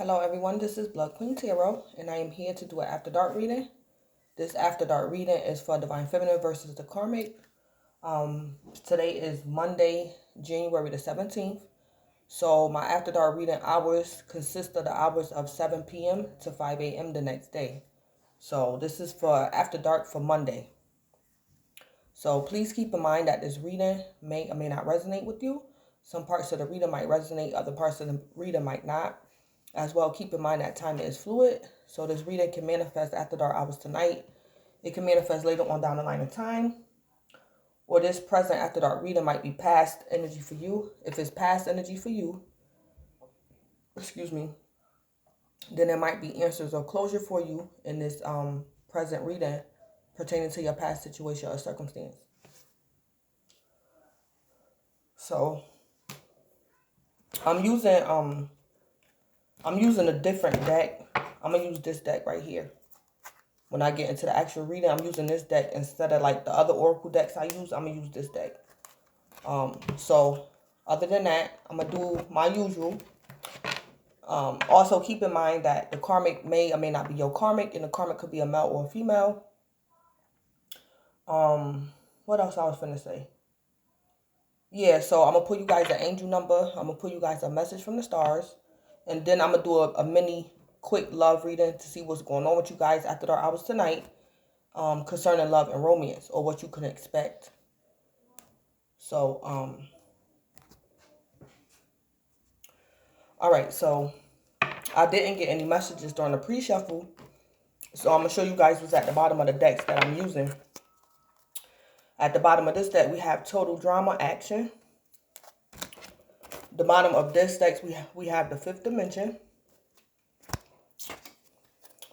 Hello everyone, this is Blood Queen Tarot, and I am here to do an After Dark reading. This After Dark reading is for Divine Feminine versus the Karmic. Today is Monday, January the 17th. So my After Dark reading hours consist of the hours of 7 p.m. to 5 a.m. the next day. So this is for After Dark for Monday. So please keep in mind that this reading may or may not resonate with you. Some parts of the reading might resonate, other parts of the reading might not. As well, keep in mind that time is fluid. So this reading can manifest after dark hours tonight. It can manifest later on down the line of time. Or this present after dark reading might be past energy for you. If it's past energy for you, then there might be answers or closure for you in this present reading pertaining to your past situation or circumstance. So I'm using a different deck. I'm gonna use this deck right here. When I get into the actual reading, I'm using this deck instead of like the other oracle decks I use. I'm gonna use this deck. So other than that, I'm gonna do my usual. Also keep in mind that the karmic may or may not be your karmic, and the karmic could be a male or a female. What else I was finna say? Yeah, so I'm gonna put you guys an angel number. I'm gonna put you guys a message from the stars, and then I'm gonna do a mini quick love reading to see what's going on with you guys after dark hours tonight, concerning love and romance, or what you can expect. So all right, so I didn't get any messages during the pre-shuffle, so I'm gonna show you guys what's at the bottom of the decks that I'm using. At the bottom of this deck, we have total drama action. The bottom of this deck, we have the fifth dimension.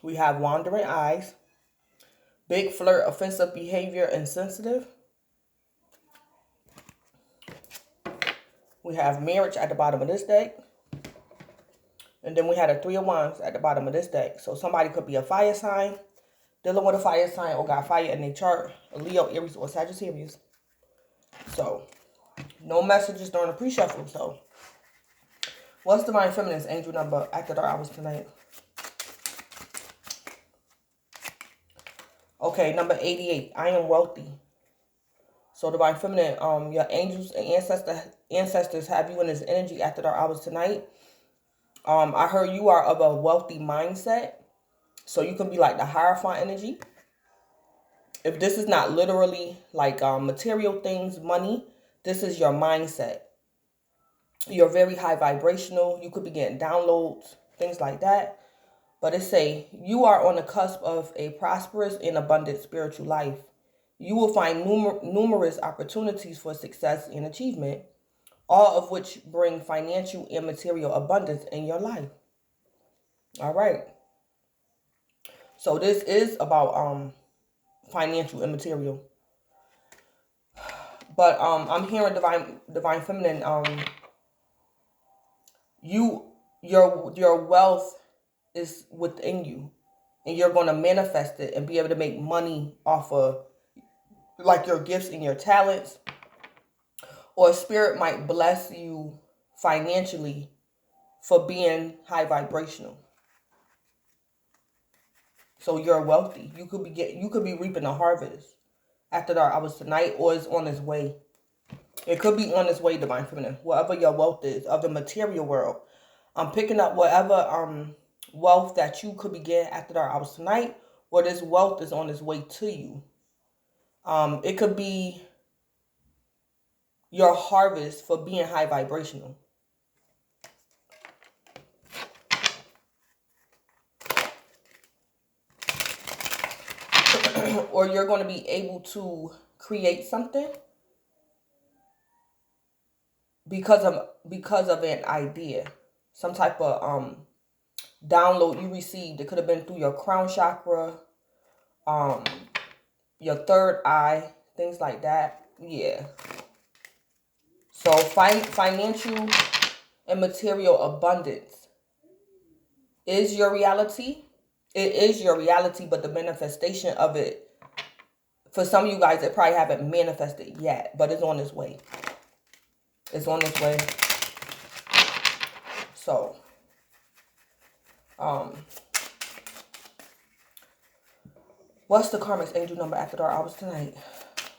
We have wandering eyes, big flirt, offensive behavior, and sensitive. We have marriage at the bottom of this deck. And then we had a three of wands at the bottom of this deck. So somebody could be a fire sign, dealing with a fire sign, or got fire in their chart, a Leo, Aries, or Sagittarius. So no messages during the pre-shuffle. So what's Divine Feminine's angel number after dark hours tonight? Okay, number 88. I am wealthy. So Divine Feminine, your angels and ancestors have you in this energy after dark hours tonight. I heard you are of a wealthy mindset. So you can be like the Hierophant energy. If this is not literally like material things, money, this is your mindset. You're very high vibrational. You could be getting downloads, things like that. But it say you are on the cusp of a prosperous and abundant spiritual life. You will find numerous opportunities for success and achievement, all of which bring financial and material abundance in your life. All right. So this is about financial and material. But I'm hearing divine feminine, your wealth is within you, and you're going to manifest it and be able to make money off of like your gifts and your talents. Or spirit might bless you financially for being high vibrational. So you're wealthy. You could be reaping a harvest after dark hours tonight, or it's on its way. It could be on its way, Divine Feminine. Whatever your wealth is of the material world. I'm picking up whatever wealth that you could be getting after dark hours tonight, or this wealth is on its way to you. It could be your harvest for being high vibrational. Or you're going to be able to create something because of an idea, some type of download you received. It could have been through your crown chakra, your third eye, things like that. Yeah. So financial and material abundance is your reality. It is your reality, but the manifestation of it, for some of you guys, it probably haven't manifested yet, but it's on its way. It's on its way. So Um, what's the karmic angel number after dark hours tonight?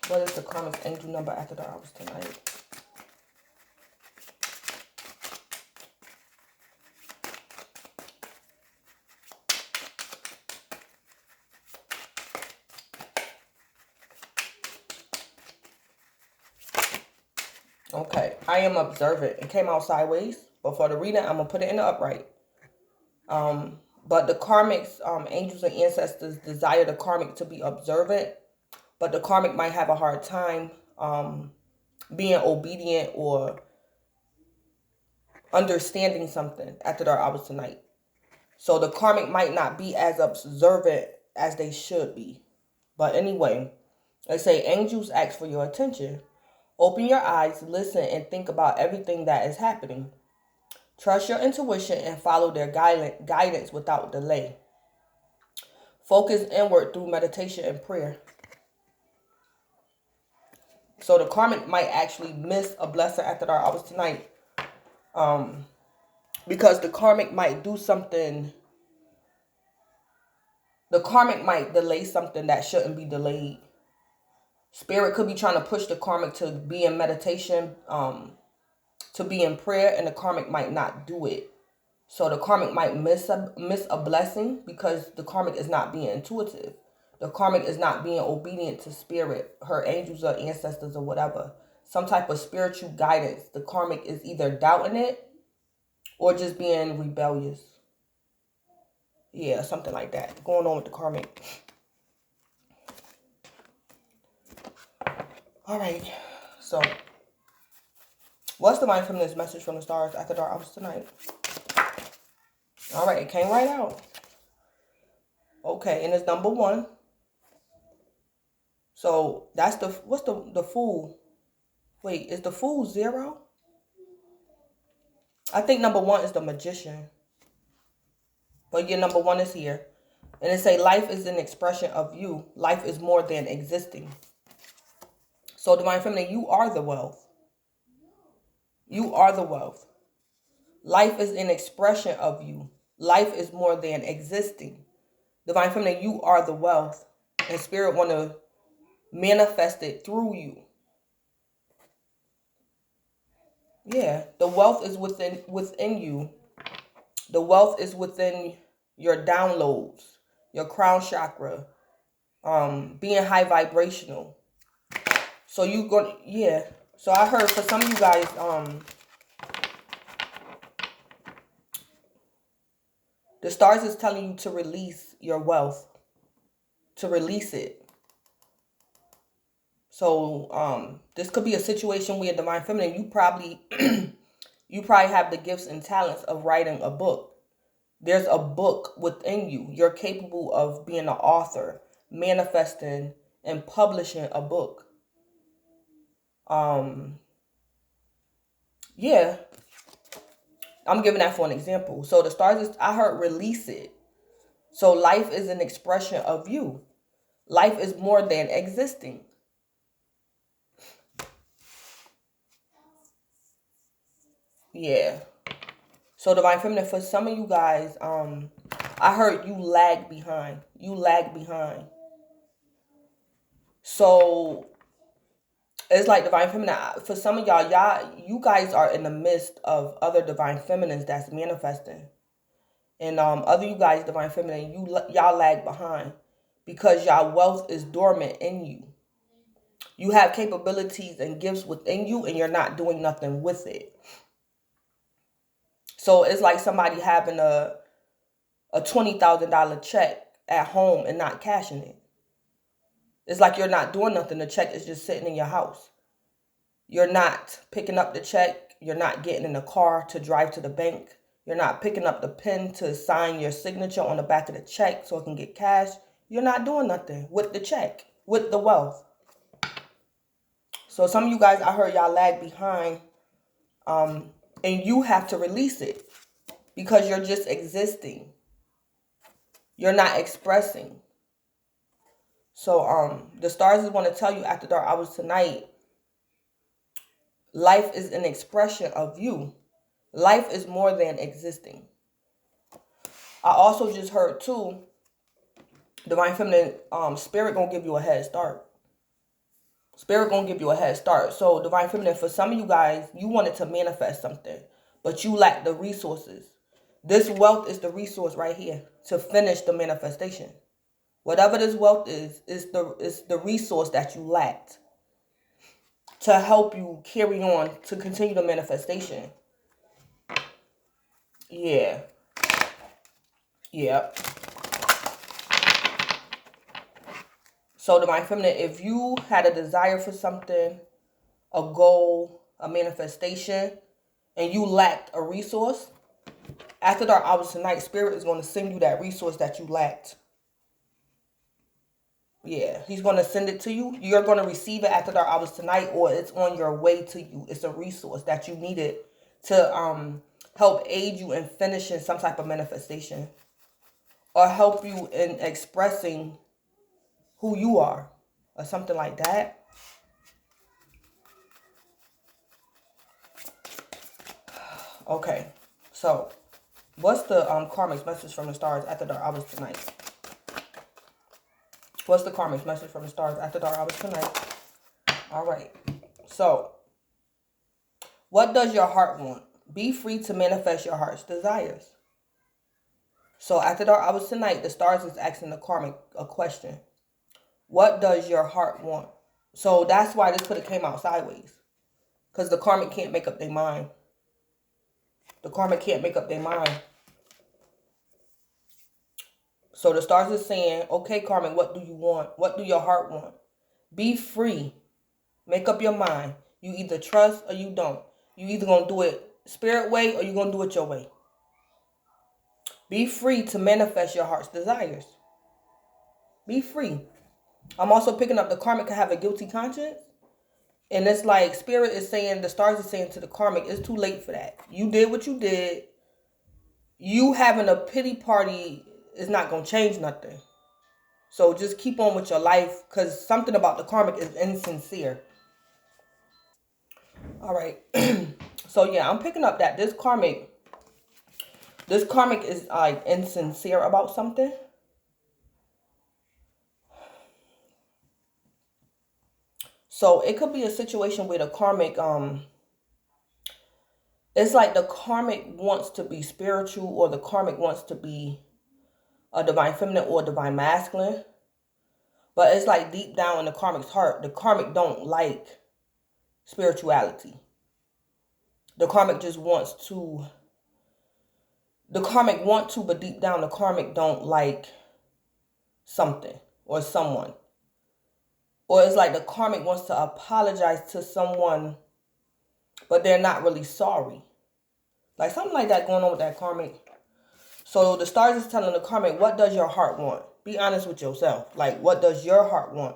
What is the karmic angel number after dark hours tonight? Okay, I am observant. It came out sideways, but for the reading, I'm going to put it in the upright. But the karmics, angels and ancestors desire the karmic to be observant, but the karmic might have a hard time being obedient or understanding something after dark hours tonight. So the karmic might not be as observant as they should be. But anyway, they say angels ask for your attention. Open your eyes, listen, and think about everything that is happening. Trust your intuition and follow their guidance without delay. Focus inward through meditation and prayer. So the karmic might actually miss a blessing after dark hours tonight. Because the karmic might do something. The karmic might delay something that shouldn't be delayed. Spirit could be trying to push the karmic to be in meditation, to be in prayer, and the karmic might not do it. So the karmic might miss a blessing because the karmic is not being intuitive. The karmic is not being obedient to spirit, her angels or ancestors or whatever. Some type of spiritual guidance. The karmic is either doubting it or just being rebellious. Yeah, something like that going on with the karmic. All right, so what's the mindfulness message from the stars after dark hours tonight? All right, it came right out. Okay, and it's number 1. So that's what's the fool? Wait, is the fool 0? I think number 1 is the magician. But yeah, number 1 is here. And it say life is an expression of you. Life is more than existing. So divine feminine, you are the wealth. You are the wealth. Life is an expression of you. Life is more than existing. Divine feminine, you are the wealth. And spirit want to manifest it through you. Yeah, the wealth is within you. The wealth is within your downloads, your crown chakra, being high vibrational. So you go, yeah. So I heard for some of you guys, the stars is telling you to release your wealth, to release it. So this could be a situation where divine feminine, you probably have the gifts and talents of writing a book. There's a book within you. You're capable of being an author, manifesting and publishing a book. Yeah, I'm giving that for an example. So the stars, I heard release it. So life is an expression of you. Life is more than existing. Yeah. So divine feminine, for some of you guys, I heard you lag behind. You lag behind. So it's like divine feminine. For some of you guys are in the midst of other divine feminines that's manifesting. And other you guys, divine feminine, y'all lag behind because y'all wealth is dormant in you. You have capabilities and gifts within you and you're not doing nothing with it. So it's like somebody having a $20,000 check at home and not cashing it. It's like you're not doing nothing. The check is just sitting in your house. You're not picking up the check. You're not getting in the car to drive to the bank. You're not picking up the pen to sign your signature on the back of the check so it can get cashed. You're not doing nothing with the check, with the wealth. So some of you guys, I heard y'all lag behind, and you have to release it because you're just existing. You're not expressing. So the stars want to tell you after dark hours tonight, life is an expression of you. Life is more than existing. I also just heard too, Divine Feminine, Spirit gonna give you a head start. Spirit gonna give you a head start. So Divine Feminine, for some of you guys, you wanted to manifest something, but you lack the resources. This wealth is the resource right here to finish the manifestation. Whatever this wealth is the resource that you lacked to help you carry on to continue the manifestation. Yeah. Yep. So Divine Feminine, if you had a desire for something, a goal, a manifestation, and you lacked a resource, after dark hours tonight, Spirit is going to send you that resource that you lacked. Yeah, he's going to send it to you. You're going to receive it after dark hours tonight, or it's on your way to you. It's a resource that you needed to help aid you in finishing some type of manifestation, or help you in expressing who you are, or something like that. Okay, so what's the karmic message from the stars after dark hours tonight? What's the karmic message from the stars after dark hours tonight? All right. So, what does your heart want? Be free to manifest your heart's desires. So, after dark hours tonight, the stars is asking the karmic a question. What does your heart want? So, that's why this could have came out sideways. Because the karmic can't make up their mind. The karmic can't make up their mind. So, the stars is saying, okay, karmic, what do you want? What do your heart want? Be free. Make up your mind. You either trust or you don't. You either going to do it spirit way or you're going to do it your way. Be free to manifest your heart's desires. Be free. I'm also picking up the karmic can have a guilty conscience. And it's like spirit is saying, the stars are saying to the karmic, it's too late for that. You did what you did. You having a pity party is not going to change nothing. So just keep on with your life, because something about the karmic is insincere. All right. So yeah, I'm picking up that this karmic is like insincere about something. So it could be a situation where the karmic, it's like the karmic wants to be spiritual, or the karmic wants to be a divine feminine or a divine masculine. But it's like deep down in the karmic's heart, the karmic don't like spirituality. The karmic just wants to, but deep down the karmic don't like something or someone. Or it's like the karmic wants to apologize to someone, but they're not really sorry. Like something like that going on with that karmic. So the stars is telling the karmic, what does your heart want? Be honest with yourself. Like, what does your heart want?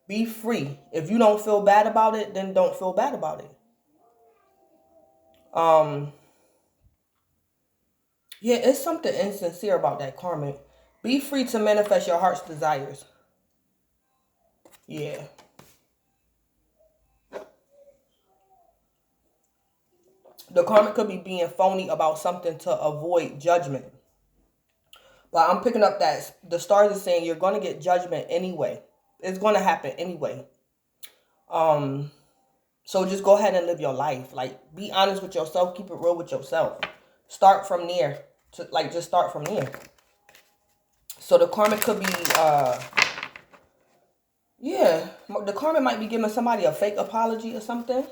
Be free. If you don't feel bad about it, then don't feel bad about it. Yeah, it's something insincere about that karmic. Be free to manifest your heart's desires. Yeah. The karmic could be being phony about something to avoid judgment. But I'm picking up that the stars are saying you're going to get judgment anyway. It's going to happen anyway. So just go ahead and live your life. Like, be honest with yourself. Keep it real with yourself. Start from there. Just start from there. So the karmic could be, yeah, the karmic might be giving somebody a fake apology or something.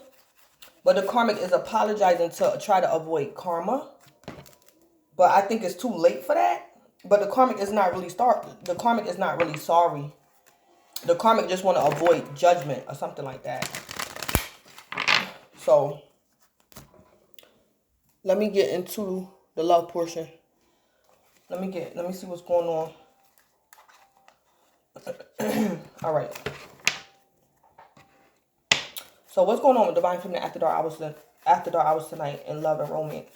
But the karmic is apologizing to try to avoid karma. But I think it's too late for that. But the karmic is not really the karmic is not really sorry. The karmic just want to avoid judgment or something like that. So let me get into the love portion. Let me see what's going on. All right. So what's going on with divine feminine after dark hours tonight in love and romance?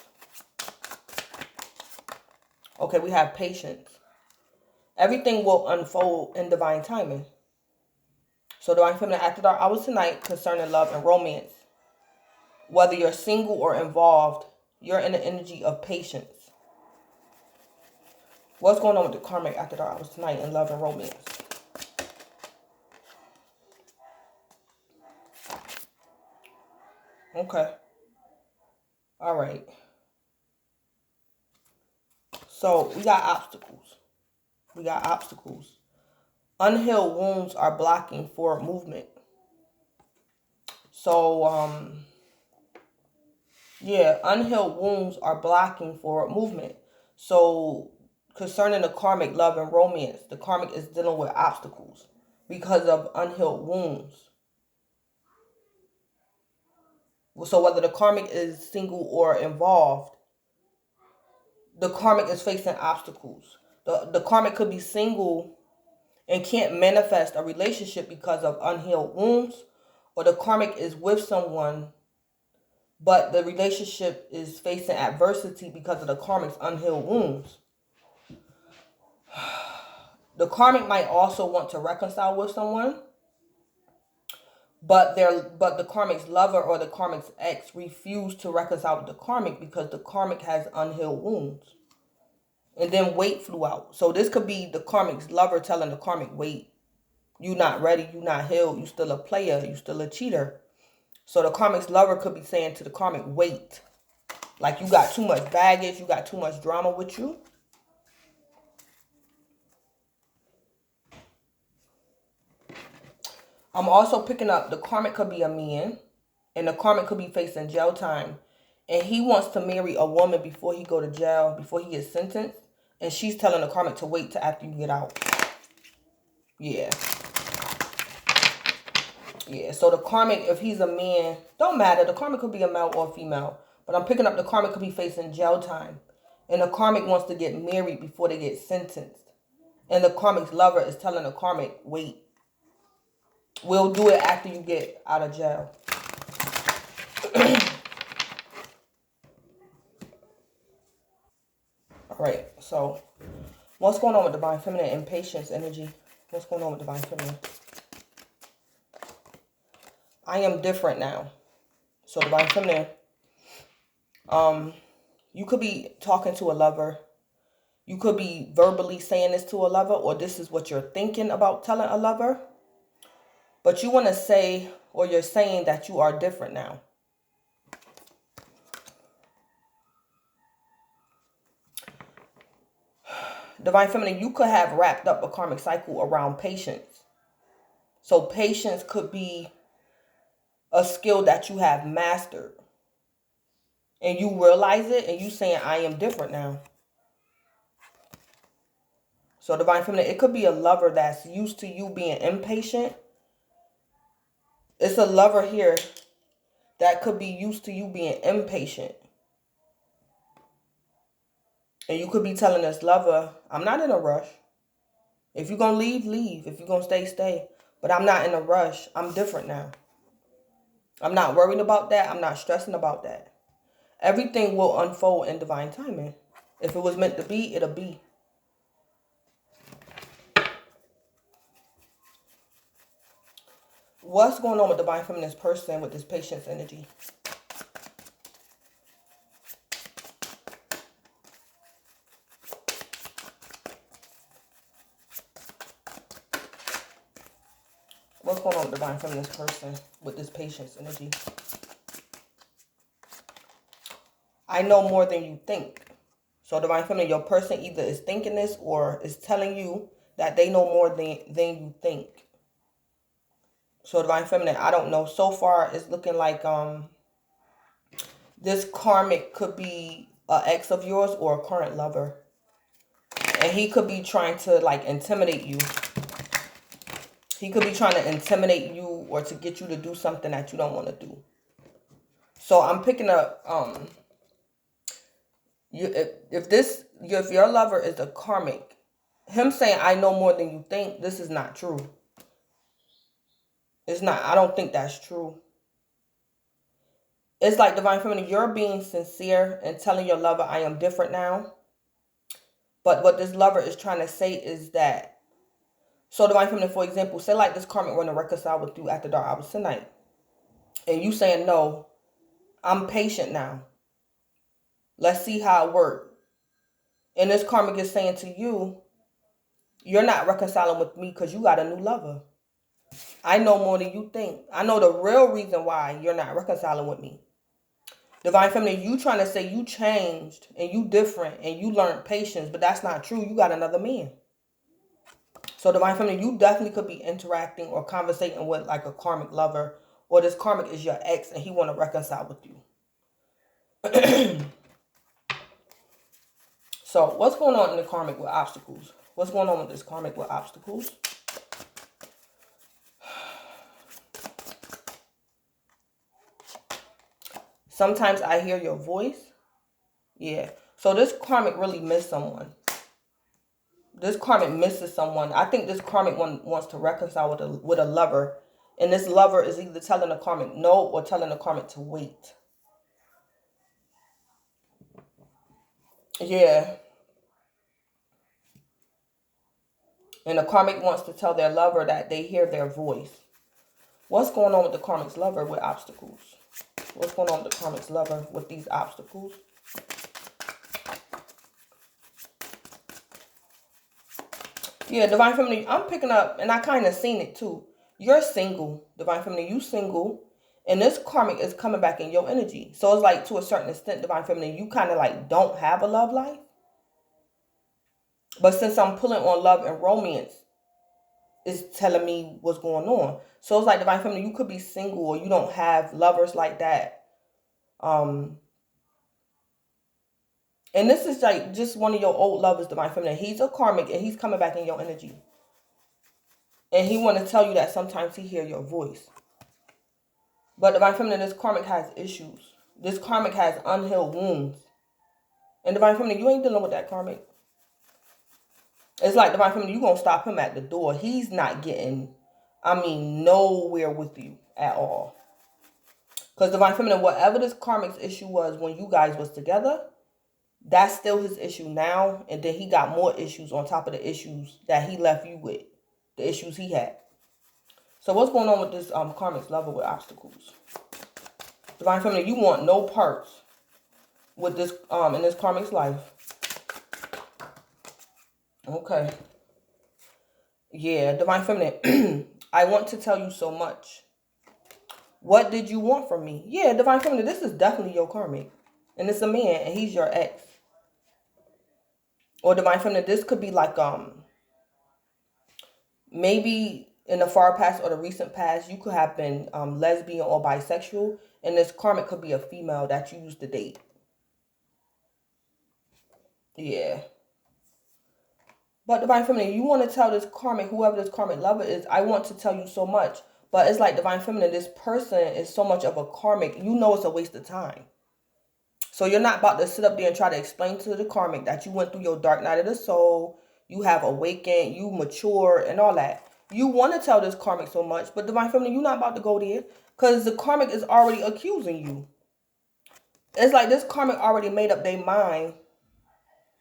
Okay, we have patience. Everything will unfold in divine timing. So divine feminine after dark hours tonight concerning love and romance. Whether you're single or involved, you're in the energy of patience. What's going on with the karmic after dark hours tonight in love and romance? Okay. All right. So we got obstacles. We got obstacles. Unhealed wounds are blocking forward movement. So, yeah, unhealed wounds are blocking forward movement. So, concerning the karmic love and romance, the karmic is dealing with obstacles because of unhealed wounds. So, whether the karmic is single or involved, the karmic is facing obstacles. The karmic could be single and can't manifest a relationship because of unhealed wounds, or the karmic is with someone but the relationship is facing adversity because of the karmic's unhealed wounds. The karmic might also want to reconcile with someone, but the karmic's lover or the karmic's ex refused to reconcile with the karmic because the karmic has unhealed wounds. And then weight flew out. So this could be the karmic's lover telling the karmic, wait, you not ready, you not healed, you still a player, you still a cheater. So the karmic's lover could be saying to the karmic, wait, like you got too much baggage, you got too much drama with you. I'm also picking up the karmic could be a man, and the karmic could be facing jail time, and he wants to marry a woman before he go to jail, before he gets sentenced, and she's telling the karmic to wait till after you get out. Yeah. Yeah, so the karmic, if he's a man, don't matter. The karmic could be a male or a female, but I'm picking up the karmic could be facing jail time, and the karmic wants to get married before they get sentenced, and the karmic's lover is telling the karmic, wait, we'll do it after you get out of jail. All right, so what's going on with divine feminine and patience energy? What's going on with divine feminine? I am different now. So divine feminine, you could be talking to a lover. You could be verbally saying this to a lover, or this is what you're thinking about telling a lover. But you want to say, or you're saying that you are different now. Divine feminine, you could have wrapped up a karmic cycle around patience. So patience could be a skill that you have mastered. And you realize it and you saying, I am different now. So divine feminine, it could be a lover that's used to you being impatient. It's a lover here that could be used to you being impatient. And you could be telling this lover, I'm not in a rush. If you're going to leave, leave. If you're going to stay, stay. But I'm not in a rush. I'm different now. I'm not worried about that. I'm not stressing about that. Everything will unfold in divine timing. If it was meant to be, it'll be. What's going on with divine feminine person with this patience energy? What's going on with divine feminine person with this patience energy? I know more than you think. So divine feminine, your person either is thinking this or is telling you that they know more than you think. So divine feminine, I don't know. So far, it's looking like this karmic could be an ex of yours or a current lover. And he could be trying to like intimidate you. He could be trying to intimidate you or to get you to do something that you don't want to do. So I'm picking up, if your lover is a karmic, him saying, I know more than you think, this is not true. It's not, I don't think that's true. It's like divine feminine, you're being sincere and telling your lover, I am different now. But what this lover is trying to say is that, so divine feminine, for example, say like this karmic want to reconcile with you after dark hours tonight. And you saying, no, I'm patient now. Let's see how it works. And this karmic is saying to you, you're not reconciling with me because you got a new lover. I know more than you think. I know the real reason why you're not reconciling with me. Divine Feminine, you trying to say you changed and you different and you learned patience, but that's not true. You got another man. So Divine Feminine, you definitely could be interacting or conversating with like a karmic lover, or this karmic is your ex and he want to reconcile with you. So what's going on in the karmic with obstacles? What's going on with this karmic with obstacles? Sometimes I hear your voice. Yeah. So this karmic really missed someone. This karmic misses someone. I think this karmic one wants to reconcile with a lover. And this lover is either telling the karmic no or telling the karmic to wait. Yeah. And the karmic wants to tell their lover that they hear their voice. What's going on with the karmic's lover with obstacles? What's going on with the karmic's lover with these obstacles? Yeah, Divine Feminine, I'm picking up, and I kind of seen it too. You're single, Divine Feminine, you single, and this karmic is coming back in your energy. So it's like, to a certain extent, Divine Feminine, you kind of like don't have a love life. But since I'm pulling on love and romance, it's telling me what's going on. So it's like, Divine Feminine, you could be single or you don't have lovers like that. And this is like just one of your old lovers, Divine Feminine. He's a karmic and he's coming back in your energy. And he want to tell you that sometimes he hear your voice. But Divine Feminine, this karmic has issues. This karmic has unhealed wounds. And Divine Feminine, you ain't dealing with that karmic. It's like, Divine Feminine, you going to stop him at the door. He's not getting, nowhere with you at all. Because Divine Feminine, whatever this karmic's issue was when you guys was together, that's still his issue now. And then he got more issues on top of the issues that he left you with. The issues he had. So what's going on with this karmic's lover with obstacles? Divine Feminine, you want no parts with this in this karmic's life. Okay. Yeah, Divine Feminine, I want to tell you so much. What did you want from me? Yeah, Divine Feminine, this is definitely your karmic. And it's a man, and he's your ex. Or Divine Feminine, this could be like, maybe in the far past or the recent past, you could have been lesbian or bisexual. And this karmic could be a female that you used to date. Yeah. But Divine Feminine, you want to tell this karmic, whoever this karmic lover is, I want to tell you so much. But it's like, Divine Feminine, this person is so much of a karmic. You know it's a waste of time. So you're not about to sit up there and try to explain to the karmic that you went through your dark night of the soul. You have awakened, you mature, and all that. You want to tell this karmic so much, but Divine Feminine, you're not about to go there. Because the karmic is already accusing you. It's like this karmic already made up their mind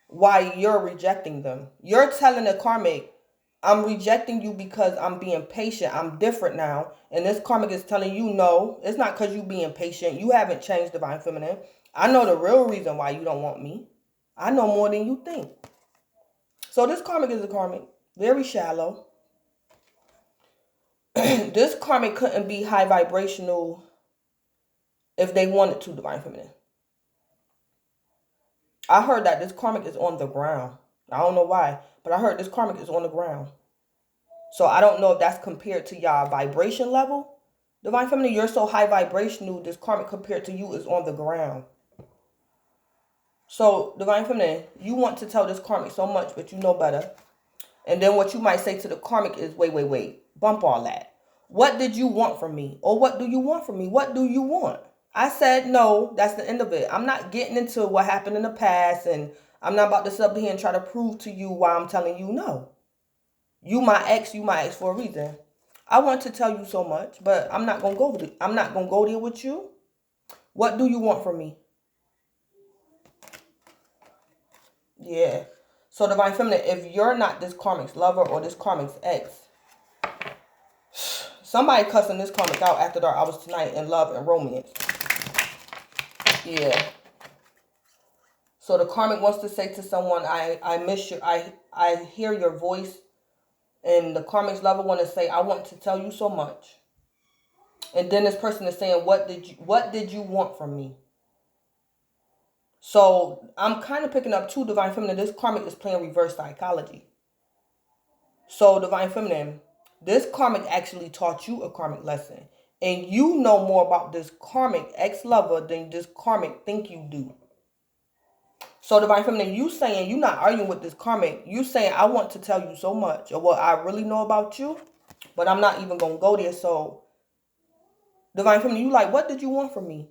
why you're rejecting them. You're telling the karmic, I'm rejecting you because I'm being patient. I'm different now. And this karmic is telling you, no, it's not because you being patient. You haven't changed, Divine Feminine. I know the real reason why you don't want me. I know more than you think. So this karmic is a karmic. Very shallow. This karmic couldn't be high vibrational if they wanted to, Divine Feminine. I heard that this karmic is on the ground. I don't know why, but I heard this karmic is on the ground. So I don't know if that's compared to y'all vibration level. Divine Feminine, you're so high vibrational, this karmic compared to you is on the ground. So, Divine Feminine, you want to tell this karmic so much, but you know better. And then what you might say to the karmic is, wait. Bump all that. What did you want from me? Or what do you want from me? What do you want? I said no. That's the end of it. I'm not getting into what happened in the past. And I'm not about to sit up here and try to prove to you why I'm telling you no. You my ex for a reason. I want to tell you so much, but I'm not going to go there. I'm not going to go there with you. What do you want from me? Yeah. So Divine Feminine, if you're not this karmic's lover or this karmic's ex, somebody cussing this karmic out after dark hours tonight in love and romance. Yeah. So the karmic wants to say to someone, I miss you. I hear your voice. And the karmic's lover want to say, I want to tell you so much. And then this person is saying, what did you want from me? So I'm kind of picking up too, Divine Feminine. This karmic is playing reverse psychology. So Divine Feminine, this karmic actually taught you a karmic lesson. And you know more about this karmic ex-lover than this karmic think you do. So Divine Feminine, you saying, you not arguing with this karmic. You saying, I want to tell you so much of what I really know about you, but I'm not even going to go there. So Divine Feminine, you like, what did you want from me?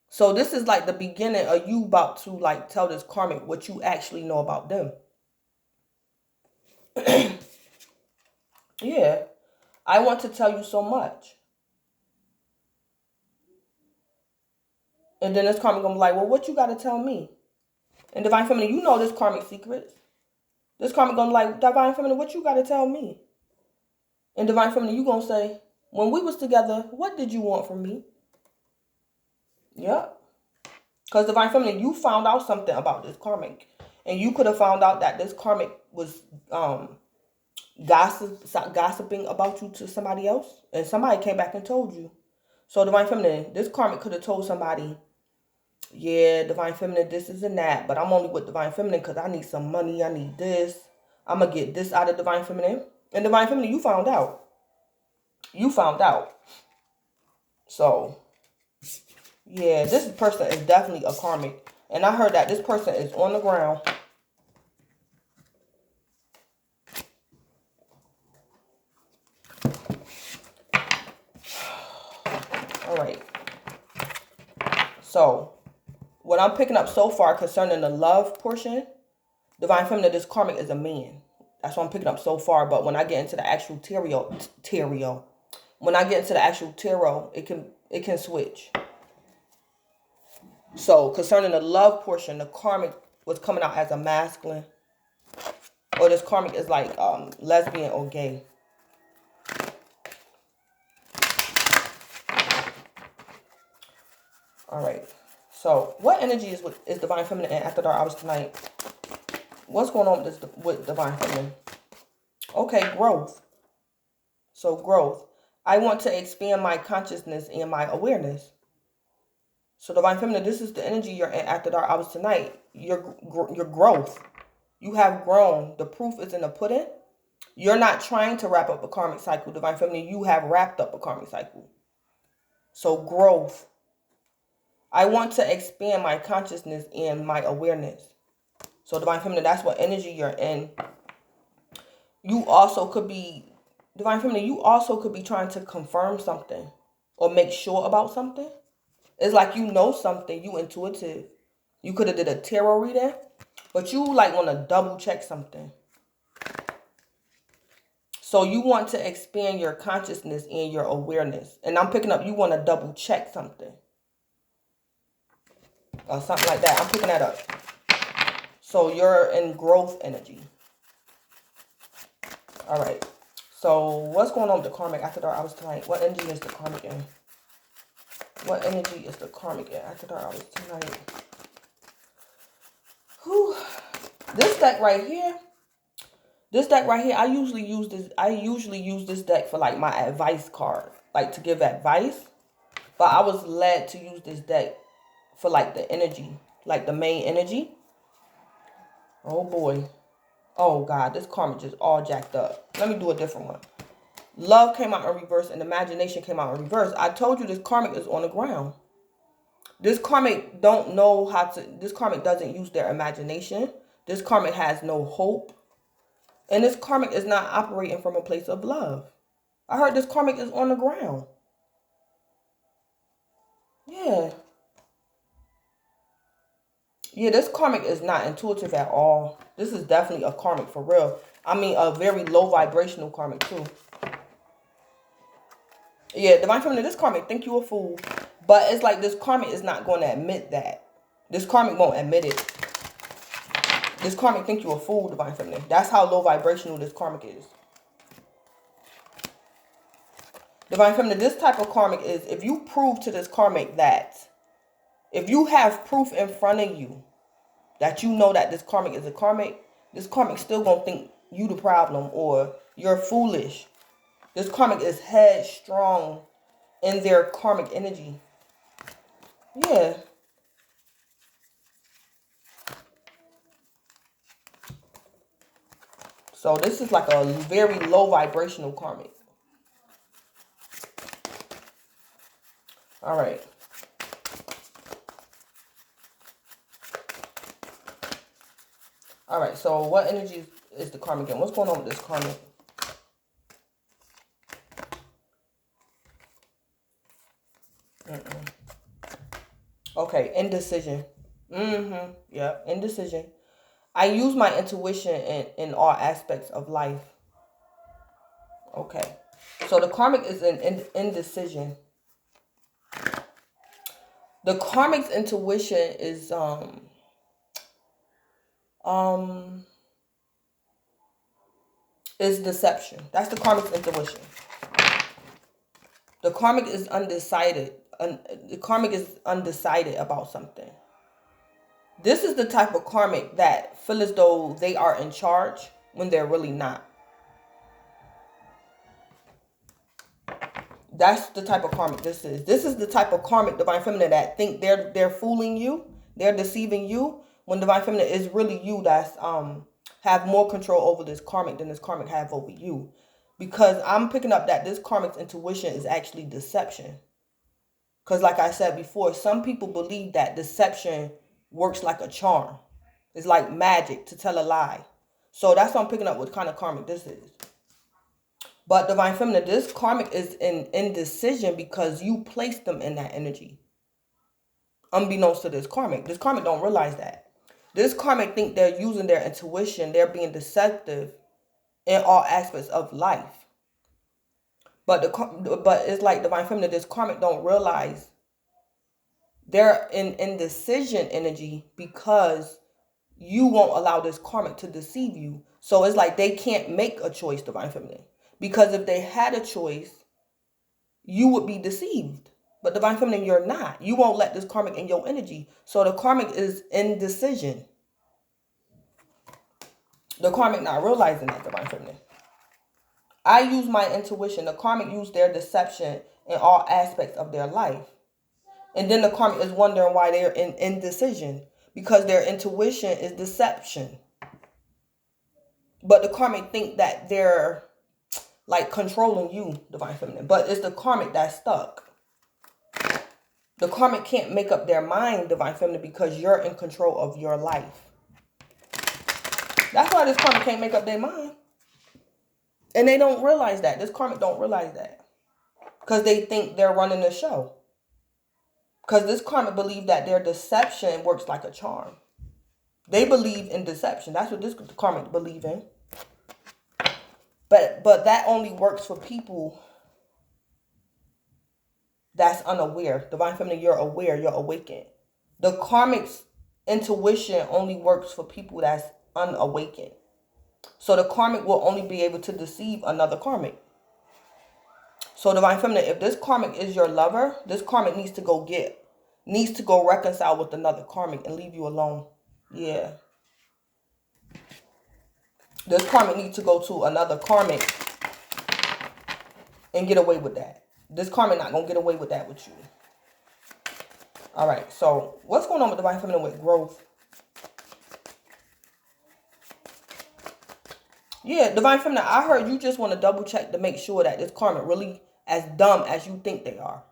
So this is like the beginning of you about to like tell this karmic what you actually know about them. Yeah. I want to tell you so much. And then this karmic gonna be like, well, what you gotta tell me? And Divine Feminine, you know this karmic secrets. This karmic gonna be like, Divine Feminine, what you gotta tell me? And Divine Feminine, you gonna say, when we was together, what did you want from me? Yep. Because Divine Feminine, you found out something about this karmic. And you could have found out that this karmic was gossiping about you to somebody else. And somebody came back and told you. So Divine Feminine, this karmic could have told somebody, yeah, Divine Feminine, this is and that. But I'm only with Divine Feminine because I need some money. I need this. I'm going to get this out of Divine Feminine. And Divine Feminine, you found out. You found out. So, yeah, this person is definitely a karmic. And I heard that this person is on the ground. All right. So, what I'm picking up so far concerning the love portion, Divine Feminine, this karmic is a man. That's what I'm picking up so far. But when I get into the actual tarot, it can switch. So concerning the love portion, the karmic was coming out as a masculine, or this karmic is like lesbian or gay. All right. So what energy is Divine Feminine and After Dark Hours tonight? What's going on with Divine Feminine? Okay, growth. So growth. I want to expand my consciousness and my awareness. So Divine Feminine, this is the energy you're in After Dark Hours tonight. Your growth. You have grown. The proof is in the pudding. You're not trying to wrap up a karmic cycle, Divine Feminine. You have wrapped up a karmic cycle. So growth. I want to expand my consciousness and my awareness. So Divine Feminine, that's what energy you're in. You also could be, Divine Feminine, you also could be trying to confirm something or make sure about something. It's like you know something, you intuitive. You could have did a tarot reading, but you like want to double check something. So you want to expand your consciousness and your awareness. And I'm picking up, you want to double check something. Or something like that. I'm picking that up. So you're in growth energy. All right. So what's going on with the karmic After Dark Hours tonight? What energy is the karmic in? What energy is the karmic in After Dark Hours tonight? Whew. This deck right here, I usually use this deck for like my advice card, like to give advice. But I was led to use this deck for like the energy, like the main energy. Oh boy. Oh God, this karmic just all jacked up. Let me do a different one. Love came out in reverse and imagination came out in reverse. I told you this karmic is on the ground. This karmic this karmic doesn't use their imagination. This karmic has no hope. And this karmic is not operating from a place of love. I heard this karmic is on the ground. Yeah. Yeah, this karmic is not intuitive at all. This is definitely a karmic for real. I mean, a very low vibrational karmic too. Yeah, Divine Feminine, this karmic think you a fool. But it's like this karmic is not going to admit that. This karmic won't admit it. This karmic think you a fool, Divine Feminine. That's how low vibrational this karmic is. Divine Feminine, this type of karmic is, if you prove to this karmic that If you have proof in front of you that you know that this karmic is a karmic, this karmic still gonna think you the problem or you're foolish. This karmic is headstrong in their karmic energy. Yeah. So this is like a very low vibrational karmic. All right. All right. So what energy is the karmic in? What's going on with this karmic? Okay. Indecision. Yeah. Indecision. I use my intuition in all aspects of life. Okay. So the karmic is in indecision. The karmic's intuition is is deception. That's the karmic's intuition. The karmic is undecided. The karmic is undecided about something. This is the type of karmic that feel as though they are in charge when they're really not. That's the type of karmic this is. This is the type of karmic, Divine Feminine, that think they're fooling you, they're deceiving you, when Divine Feminine is really you that's have more control over this karmic than this karmic have over you. Because I'm picking up that this karmic's intuition is actually deception. Because like I said before, some people believe that deception works like a charm. It's like magic to tell a lie. So that's why I'm picking up what kind of karmic this is. But Divine Feminine, this karmic is in indecision because you placed them in that energy. Unbeknownst to this karmic don't realize that. This karmic think they're using their intuition. They're being deceptive in all aspects of life. But it's like Divine Feminine, this karmic don't realize they're in indecision energy because you won't allow this karmic to deceive you. So it's like they can't make a choice, Divine Feminine. Because if they had a choice, you would be deceived. But Divine Feminine, you're not. You won't let this karmic in your energy. So the karmic is indecision. The karmic not realizing that, Divine Feminine. I use my intuition. The karmic use their deception in all aspects of their life. And then the karmic is wondering why they're in indecision. Because their intuition is deception. But the karmic think that they're like controlling you, Divine Feminine. But it's the karmic that's stuck. The karmic can't make up their mind, Divine Feminine, because you're in control of your life. That's why this karmic can't make up their mind. And they don't realize that. This karmic don't realize that. Because they think they're running the show. Because this karmic believe that their deception works like a charm. They believe in deception. That's what this karmic believe in. But that only works for people that's unaware. Divine Feminine, you're aware, you're awakened. The karmic's intuition only works for people that's unawakened. So the karmic will only be able to deceive another karmic. So Divine Feminine, if this karmic is your lover, this karmic needs to go reconcile with another karmic and leave you alone. Yeah. This karmic needs to go to another karmic and get away with that. This karmic not going to get away with that with you. All right. So what's going on with Divine Feminine with growth? Yeah, Divine Feminine, I heard you just want to double check to make sure that this karmic really as dumb as you think they are.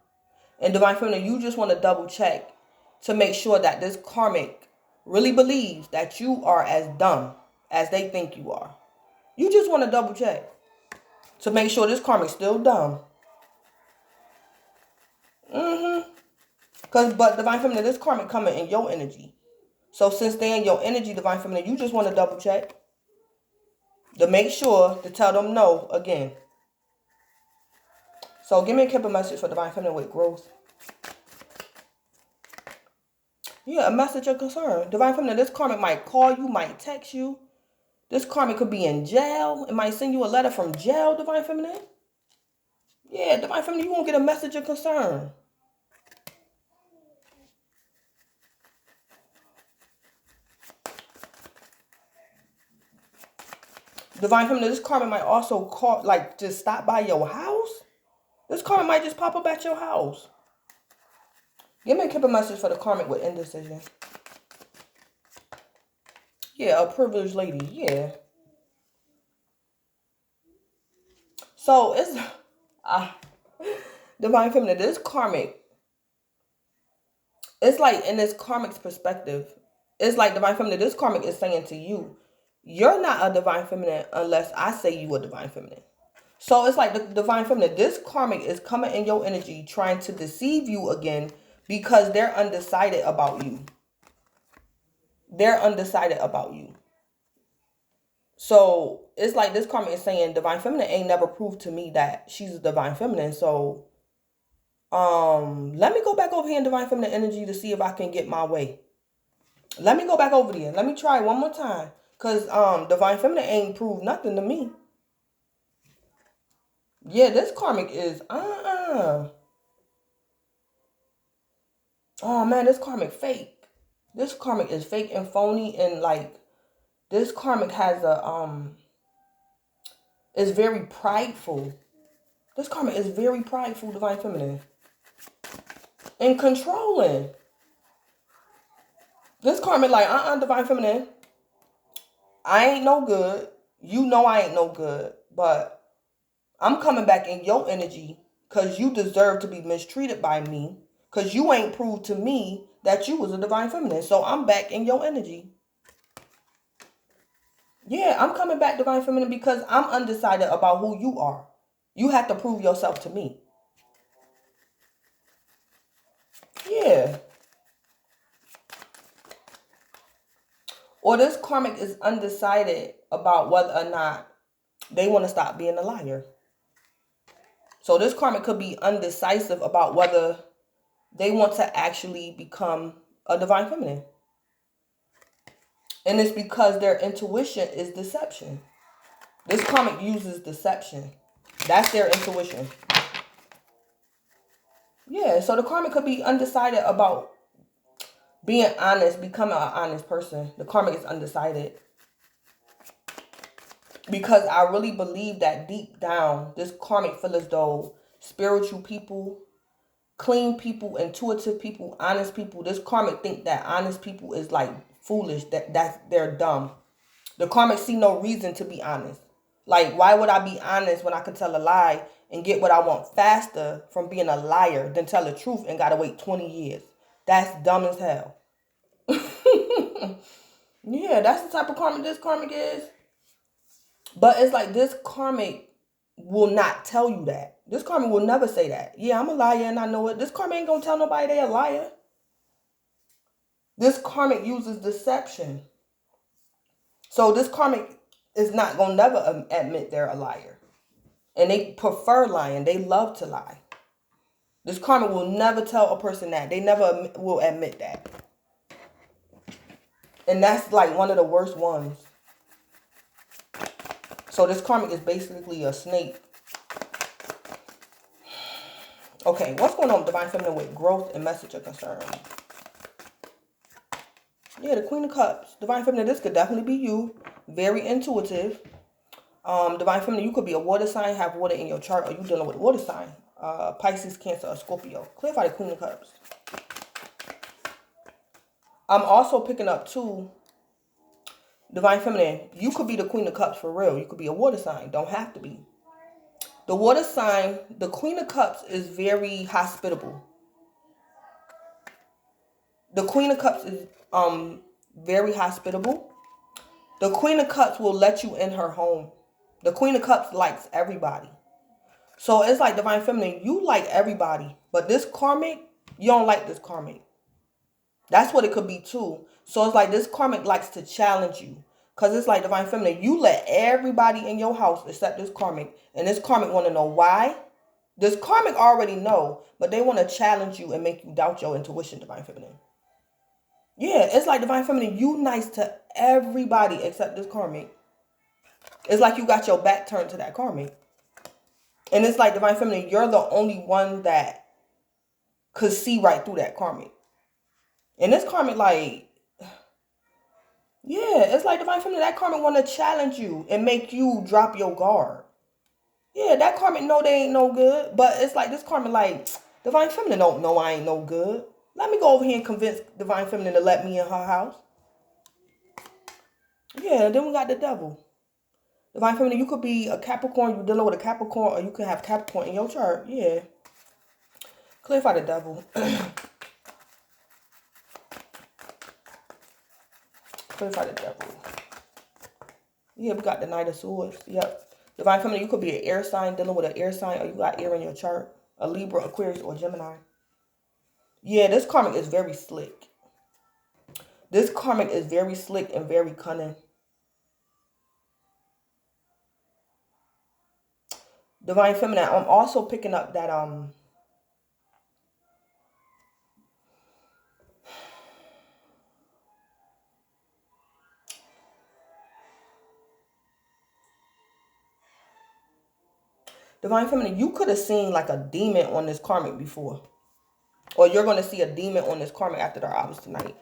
And Divine Feminine, you just want to double check to make sure that this karmic really believes that you are as dumb as they think you are. You just want to double check to make sure this karmic's still dumb. But Divine Feminine, this karmic coming in your energy. So since they're in your energy, Divine Feminine, you just want to double check to make sure to tell them no again. So give me a couple message for Divine Feminine with growth. Yeah, a message of concern. Divine Feminine, this karmic might call you, might text you. This karmic could be in jail. It might send you a letter from jail, Divine Feminine. Yeah, Divine Feminine, you won't get a message of concern. Divine Feminine, this karmic might also call, like, just stop by your house. This karmic might just pop up at your house. Give me a keep a message for the karmic with indecision. Yeah, a privileged lady. Yeah. So it's Divine Feminine, this karmic, it's like in this karmic's perspective, it's like Divine Feminine, this karmic is saying to you, you're not a Divine Feminine unless I say you a Divine Feminine. So it's like the Divine Feminine, this karmic is coming in your energy trying to deceive you again because they're undecided about you. They're undecided about you. So it's like this karmic is saying Divine Feminine ain't never proved to me that she's a Divine Feminine. So let me go back over here in Divine Feminine energy to see if I can get my way. Let me go back over there. Let me try it one more time. Because Divine Feminine ain't proved nothing to me. Yeah, this karmic is oh man, this karmic fake. This karmic is fake and phony, and like this karmic has a is very prideful. This karmic is very prideful, Divine Feminine. And controlling. This karmic like, Divine Feminine. I ain't no good. You know I ain't no good. But I'm coming back in your energy because you deserve to be mistreated by me. Because you ain't proved to me that you was a Divine Feminine. So I'm back in your energy. Yeah, I'm coming back, Divine Feminine, because I'm undecided about who you are. You have to prove yourself to me. Yeah. Or this karmic is undecided about whether or not they want to stop being a liar. So this karmic could be undecisive about whether they want to actually become a Divine Feminine. And it's because their intuition is deception. This karmic uses deception. That's their intuition. Yeah, so the karmic could be undecided about being honest, becoming an honest person. The karmic is undecided. Because I really believe that deep down, this karmic feels as though spiritual people, clean people, intuitive people, honest people, this karmic think that honest people is like foolish, that they're dumb. The karmic see no reason to be honest. Like, why would I be honest when I could tell a lie and get what I want faster from being a liar than tell the truth and gotta wait 20 years? That's dumb as hell. Yeah, that's the type of karmic this karmic is. But it's like this karmic will not tell you that. This karmic will never say that. Yeah, I'm a liar and I know it. This karmic ain't gonna tell nobody they a liar. This karmic uses deception. So this karmic is not gonna never admit they're a liar. And they prefer lying. They love to lie. This karmic will never tell a person that. They never will admit that. And that's like one of the worst ones. So this karmic is basically a snake. Okay, what's going on with Divine Feminine with growth and message of concern? Yeah, the Queen of Cups. Divine Feminine, this could definitely be you. Very intuitive. Divine Feminine, you could be a water sign, have water in your chart, or you dealing with a water sign. Pisces, Cancer, or Scorpio. Clarify the Queen of Cups. I'm also picking up too, Divine Feminine, you could be the Queen of Cups for real. You could be a water sign. Don't have to be. The water sign, the Queen of Cups is very hospitable. The Queen of Cups is very hospitable. The Queen of Cups will let you in her home. The Queen of Cups likes everybody. So it's like Divine Feminine, you like everybody. But this karmic, you don't like this karmic. That's what it could be too. So it's like this karmic likes to challenge you. Because it's like Divine Feminine, you let everybody in your house except this karmic. And this karmic want to know why. This karmic already know. But they want to challenge you and make you doubt your intuition, Divine Feminine. Yeah, it's like Divine Feminine, you nice to everybody except this karmic. It's like you got your back turned to that karmic. And it's like Divine Feminine, you're the only one that could see right through that karmic. And this karmic, like, Yeah, it's like Divine Feminine. That karmic want to challenge you and make you drop your guard. Yeah, that karmic know they ain't no good, but it's like this karmic like Divine Feminine don't know I ain't no good. Let me go over here and convince Divine Feminine to let me in her house. Yeah, then we got the devil. Divine Feminine, you could be a Capricorn, you dealing with a Capricorn, or you could have Capricorn in your chart. Yeah. Clarify the devil. Clarify the devil. Yeah, we got the Knight of Swords. Yep. Divine Feminine, you could be an air sign, dealing with an air sign, or you got air in your chart. A Libra, Aquarius, or Gemini. Yeah, this karmic is very slick. This karmic is very slick and very cunning. Divine Feminine, I'm also picking up that Divine Feminine, you could have seen like a demon on this karmic before. Or you're going to see a demon on this karmic after their hours tonight.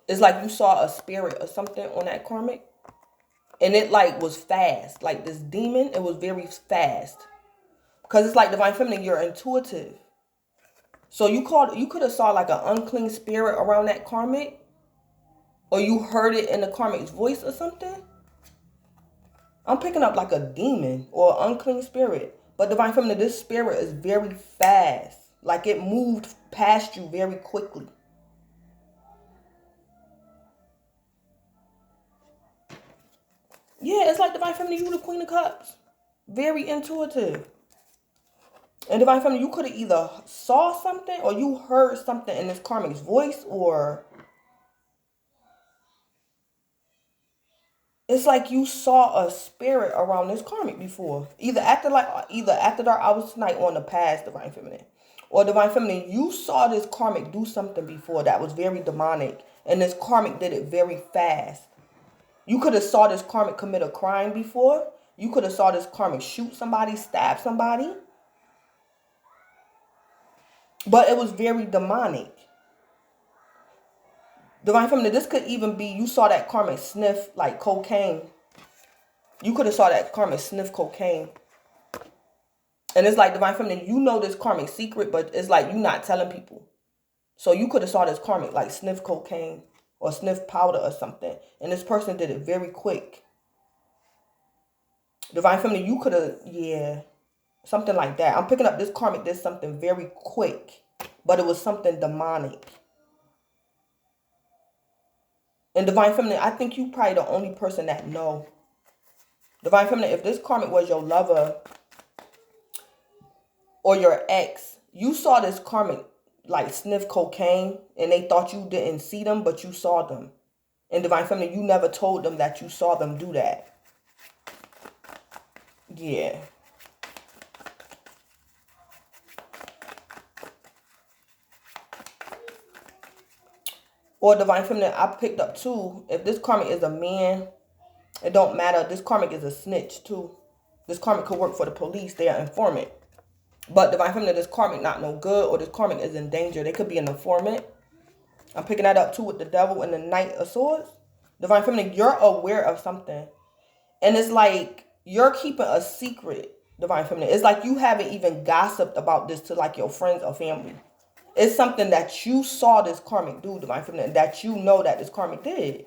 It's like you saw a spirit or something on that karmic. And it like was fast. Like this demon, it was very fast. Because it's like Divine Feminine, you're intuitive. So you could have saw like an unclean spirit around that karmic. Or you heard it in the karmic's voice or something. I'm picking up like a demon or an unclean spirit. But Divine Feminine, this spirit is very fast. Like it moved past you very quickly. Yeah, it's like Divine Feminine, you the Queen of Cups. Very intuitive. And Divine Feminine, you could have either saw something or you heard something in this karmic's voice, or it's like you saw a spirit around this karmic before. Either after dark hours tonight on the past, Divine Feminine. Or Divine Feminine, you saw this karmic do something before that was very demonic. And this karmic did it very fast. You could have saw this karmic commit a crime before. You could have saw this karmic shoot somebody, stab somebody. But it was very demonic. Divine Feminine, this could even be, you saw that karmic sniff like cocaine. You could have saw that karmic sniff cocaine. And it's like Divine Feminine, you know this karmic secret, but it's like you not telling people. So you could have saw this karmic like sniff cocaine or sniff powder or something. And this person did it very quick. Divine Feminine, you could have, yeah, something like that. I'm picking up this karmic did something very quick, but it was something demonic. And Divine Feminine, I think you probably the only person that know. Divine Feminine, if this karmic was your lover or your ex, you saw this karmic like sniff cocaine and they thought you didn't see them, but you saw them. And Divine Feminine, you never told them that you saw them do that. Yeah. Or Divine Feminine, I picked up too, if this karmic is a man, it don't matter. This karmic is a snitch too. This karmic could work for the police. They are informant. But Divine Feminine, this karmic not no good, or this karmic is in danger. They could be an informant. I'm picking that up too with the devil and the Knight of Swords. Divine Feminine, you're aware of something. And it's like you're keeping a secret, Divine Feminine. It's like you haven't even gossiped about this to like your friends or family. It's something that you saw this karmic do, Divine Feminine, that you know that this karmic did.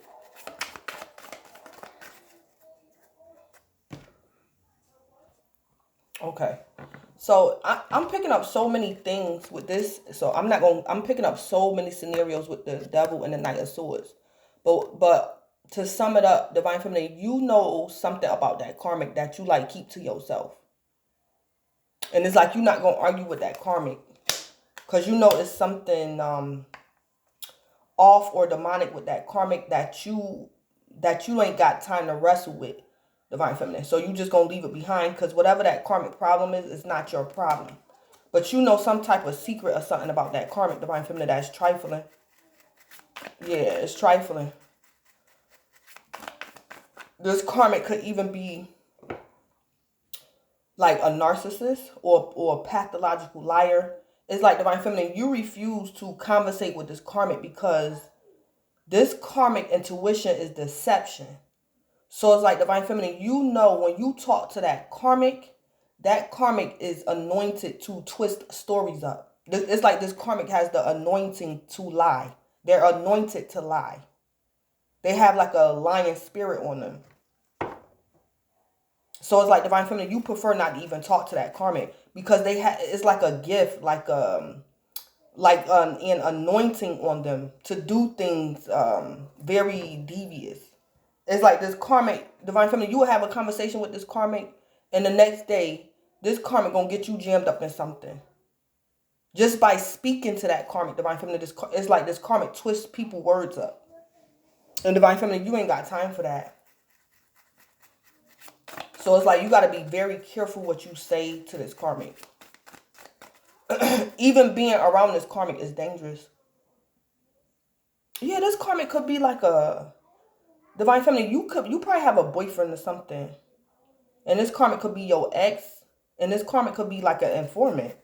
Okay. So I'm picking up so many things with this. So I'm picking up so many scenarios with the devil and the Knight of Swords. But to sum it up, Divine Feminine, you know something about that karmic that you like keep to yourself. And it's like you're not going to argue with that karmic. Because you know it's something off or demonic with that karmic that you ain't got time to wrestle with, Divine Feminine. So you just going to leave it behind because whatever that karmic problem is, it's not your problem. But you know some type of secret or something about that karmic, Divine Feminine, that's trifling. Yeah, it's trifling. This karmic could even be like a narcissist or a pathological liar. It's like Divine Feminine, you refuse to conversate with this karmic because This karmic intuition is deception. So it's like Divine Feminine, you know when you talk to that karmic is anointed to twist stories up. It's like this karmic has the anointing to lie. They're anointed to lie. They have like a lying spirit on them. So it's like Divine Feminine, you prefer not to even talk to that karmic because it's like a gift, like an anointing on them to do things very devious. It's like this karmic, Divine Feminine, you will have a conversation with this karmic, and the next day, this karmic gonna get you jammed up in something. Just by speaking to that karmic, Divine Feminine, it's like this karmic twists people's words up. And Divine Feminine, you ain't got time for that. So it's like you got to be very careful what you say to this karmic. Even being around this karmic is dangerous. Yeah, this karmic could be like a Divine Feminine. You probably have a boyfriend or something, and this karmic could be your ex, and this karmic could be like an informant.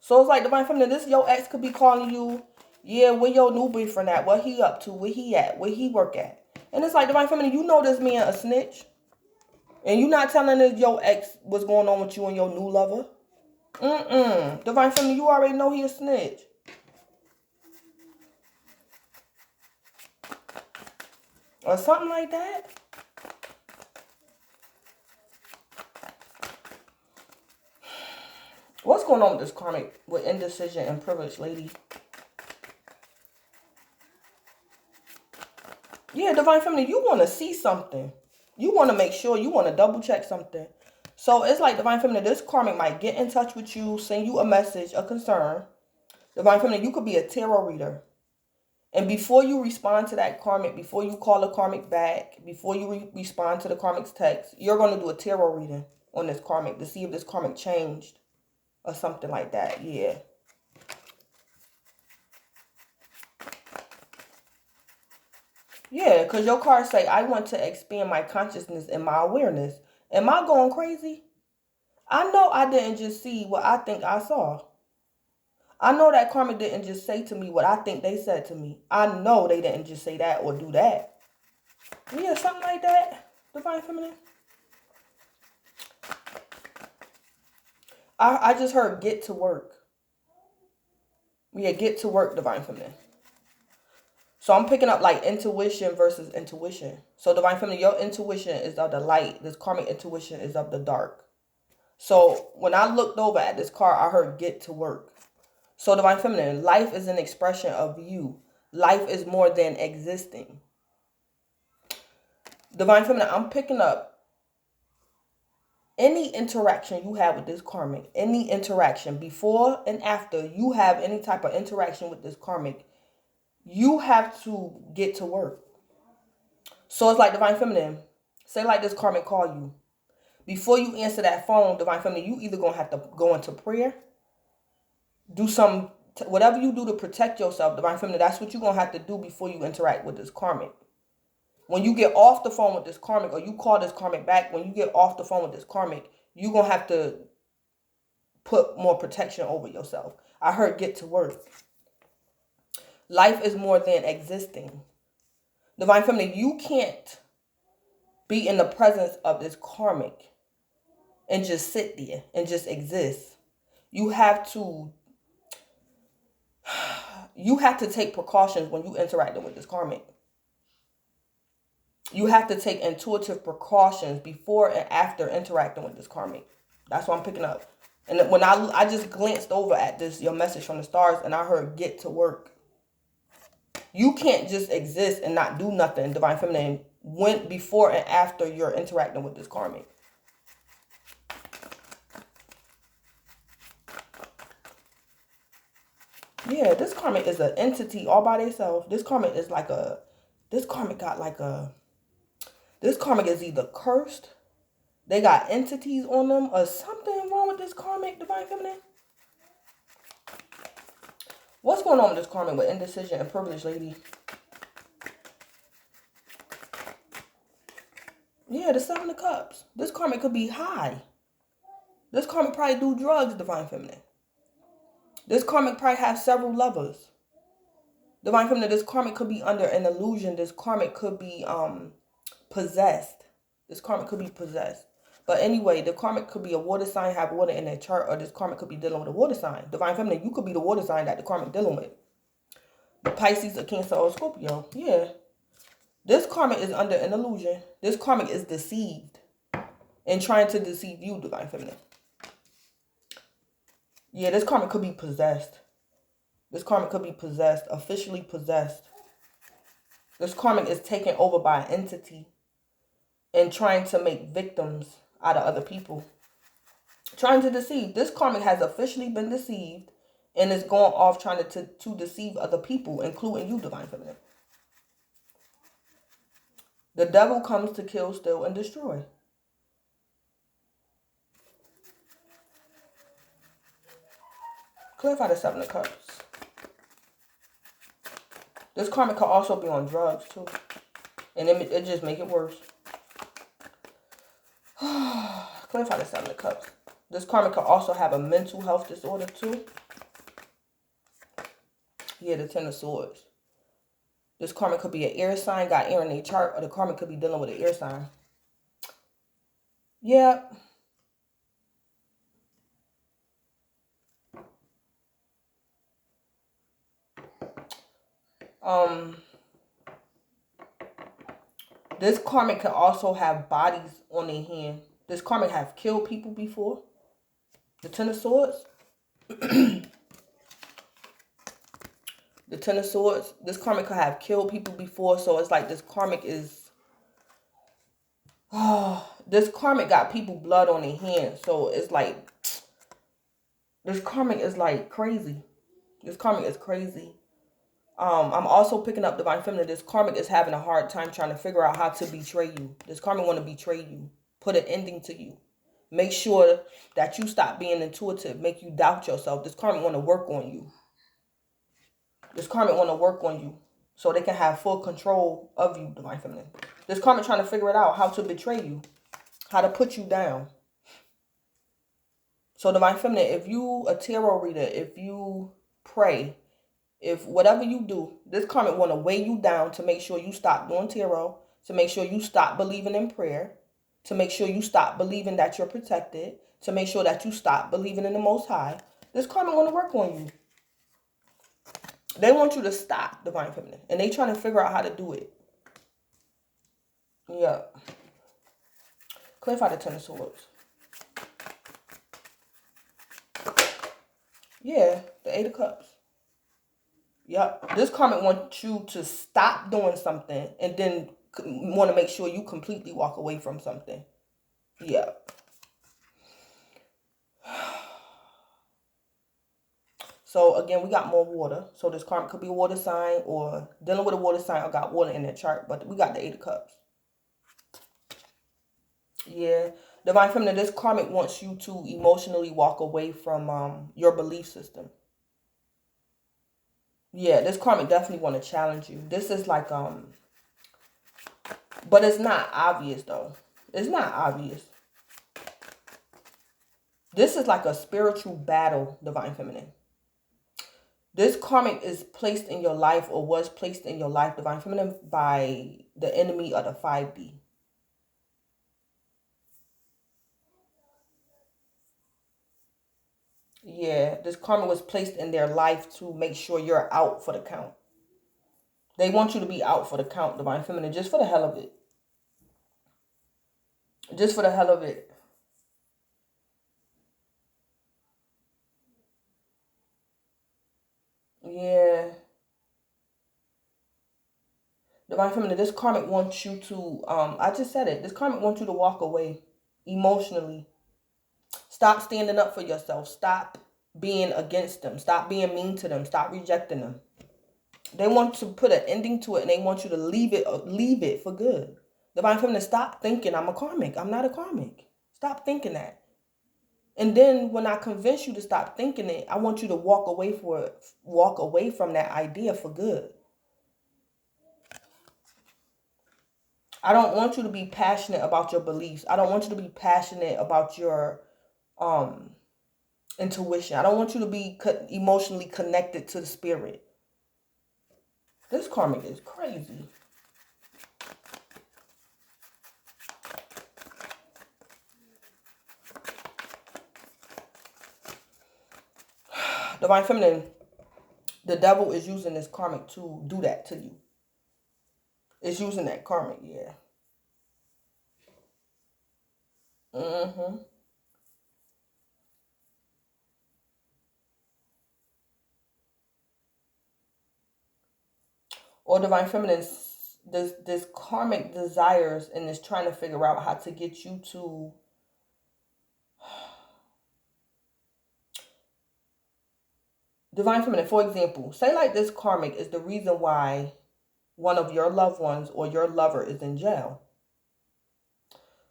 So it's like Divine Feminine, your ex could be calling you. Yeah, where your new boyfriend at? What he up to? Where he at? Where he work at? And it's like Divine Feminine, you know this man a snitch. And you not telling us your ex what's going on with you and your new lover? Divine Feminine, you already know he a snitch. Or something like that. What's going on with this karmic with indecision and privilege, lady? Yeah, Divine Feminine, you want to see something. You want to make sure, you want to double check something. So it's like Divine Feminine, this karmic might get in touch with you, send you a message, a concern. Divine Feminine, you could be a tarot reader. And before you respond to that karmic, before you call the karmic back, before you respond to the karmic's text, you're going to do a tarot reading on this karmic to see if this karmic changed or something like that. Yeah. Yeah, because your cards say, I want to expand my consciousness and my awareness. Am I going crazy? I know I didn't just see what I think I saw. I know that karma didn't just say to me what I think they said to me. I know they didn't just say that or do that. Yeah, something like that, Divine Feminine. I just heard get to work. Yeah, get to work, Divine Feminine. So I'm picking up like intuition versus intuition. So Divine Feminine, your intuition is of the light. This karmic intuition is of the dark. So when I looked over at this card, I heard get to work. So Divine Feminine, life is an expression of you. Life is more than existing. Divine Feminine, I'm picking up any interaction you have with this karmic, any interaction before and after you have any type of interaction with this karmic, you have to get to work. So it's like Divine Feminine, say like this karmic call you. Before you answer that phone, Divine Feminine, you either going to have to go into prayer, do some, whatever you do to protect yourself, Divine Feminine, that's what you're going to have to do before you interact with this karmic. When you get off the phone with this karmic, or you call this karmic back, when you get off the phone with this karmic, you're going to have to put more protection over yourself. I heard get to work. Life is more than existing. Divine Feminine, you can't be in the presence of this karmic and just sit there and just exist. You have to take precautions when you interacting with this karmic. You have to take intuitive precautions before and after interacting with this karmic. That's what I'm picking up. And when I just glanced over at your message from the stars, and I heard get to work. You can't just exist and not do nothing, Divine Feminine, before and after you're interacting with this karmic. Yeah, this karmic is an entity all by itself. This karmic is like this karmic is either cursed, they got entities on them, or something wrong with this karmic, Divine Feminine. What's going on with this karmic with indecision and privilege, lady? Yeah, the 7 of Cups. This karmic could be high. This karmic probably do drugs, Divine Feminine. This karmic probably have several lovers. Divine Feminine, this karmic could be under an illusion. This karmic could be possessed. This karmic could be possessed. But anyway, the karmic could be a water sign, have water in their chart, or this karmic could be dealing with a water sign. Divine Feminine, you could be the water sign that the karmic dealing with. The Pisces, a Cancer, or a Scorpio. Yeah. This karmic is under an illusion. This karmic is deceived and trying to deceive you, Divine Feminine. Yeah, this karmic could be possessed. This karmic could be possessed, officially possessed. This karmic is taken over by an entity and trying to make victims out of other people. Trying to deceive. This karmic has officially been deceived and is going off trying to deceive other people, including you, Divine Feminine. The devil comes to kill, steal, and destroy. Clarify the Seven of Cups. This karmic could also be on drugs, too. And it just make it worse. Clarify the Seven of Cups. This karmic could also have a mental health disorder, too. Yeah, the Ten of Swords. This karmic could be an air sign, got air in their chart, or the karmic could be dealing with an air sign. Yeah. This karmic can also have bodies on their hand. This karmic have killed people before. The Ten of Swords. The Ten of Swords. This karmic could have killed people before. So it's like this karmic is... this karmic got people blood on their hands. So it's like... this karmic is like crazy. This karmic is crazy. I'm also picking up, Divine Feminine. This karmic is having a hard time trying to figure out how to betray you. This karmic want to betray you. Put an ending to you. Make sure that you stop being intuitive. Make you doubt yourself. This karmic want to work on you. This karmic want to work on you so they can have full control of you, Divine Feminine. This karmic trying to figure it out, how to betray you. How to put you down. So, Divine Feminine, if you a tarot reader, if you pray... if whatever you do, this karmic want to weigh you down to make sure you stop doing tarot, to make sure you stop believing in prayer, to make sure you stop believing that you're protected, to make sure that you stop believing in the Most High. This karmic want to work on you. They want you to stop, Divine Feminine, and they trying to figure out how to do it. Yeah. Clarify the Ten of Swords. Yeah, the Eight of Cups. Yep. This karmic wants you to stop doing something and then want to make sure you completely walk away from something. Yep. So, again, we got more water. So, this karmic could be a water sign or dealing with a water sign or got water in their chart. But we got the Eight of Cups. Yeah. Divine Feminine, this karmic wants you to emotionally walk away from your belief system. Yeah, this karmic definitely want to challenge you. This is like, but it's not obvious though. It's not obvious. This is like a spiritual battle, Divine Feminine. This karmic is placed in your life or was placed in your life, Divine Feminine, by the enemy of the 5D. Yeah, this karma was placed in their life to make sure you're out for the count. They want you to be out for the count, Divine Feminine, just for the hell of it. Just for the hell of it. Yeah. Divine Feminine, this karmic wants you to, I just said it. This karmic wants you to walk away emotionally. Stop standing up for yourself. Stop being against them. Stop being mean to them. Stop rejecting them. They want to put an ending to it and they want you to leave it for good. Divine Feminine, stop thinking I'm a karmic. I'm not a karmic. Stop thinking that. And then when I convince you to stop thinking it, I want you to walk away from that idea for good. I don't want you to be passionate about your beliefs. I don't want you to be passionate about your intuition. I don't want you to be emotionally connected to the spirit. This karmic is crazy. Divine Feminine, the devil is using this karmic to do that to you. It's using that karmic, yeah. Mm-hmm. Or Divine Feminine, this karmic desires and is trying to figure out how to get you to Divine Feminine, for example, say like this karmic is the reason why one of your loved ones or your lover is in jail.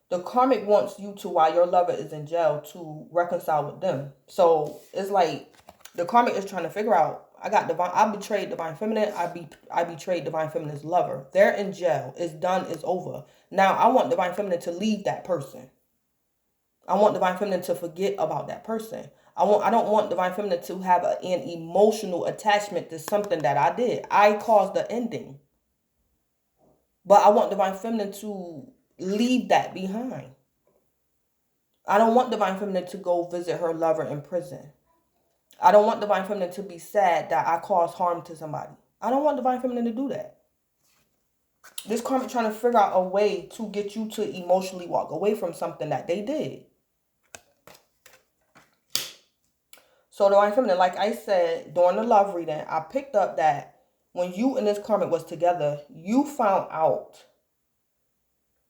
The karmic wants you to, while your lover is in jail, to reconcile with them. So it's like the karmic is trying to figure out, I betrayed Divine Feminine, I betrayed Divine Feminine's lover. They're in jail. It's done, it's over. Now I want Divine Feminine to leave that person. I want Divine Feminine to forget about that person. I don't want Divine Feminine to have an emotional attachment to something that I did. I caused the ending. But I want Divine Feminine to leave that behind. I don't want Divine Feminine to go visit her lover in prison. I don't want Divine Feminine to be sad that I caused harm to somebody. I don't want Divine Feminine to do that. This karmic trying to figure out a way to get you to emotionally walk away from something that they did. So Divine Feminine, like I said, during the love reading, I picked up that when you and this karmic was together, you found out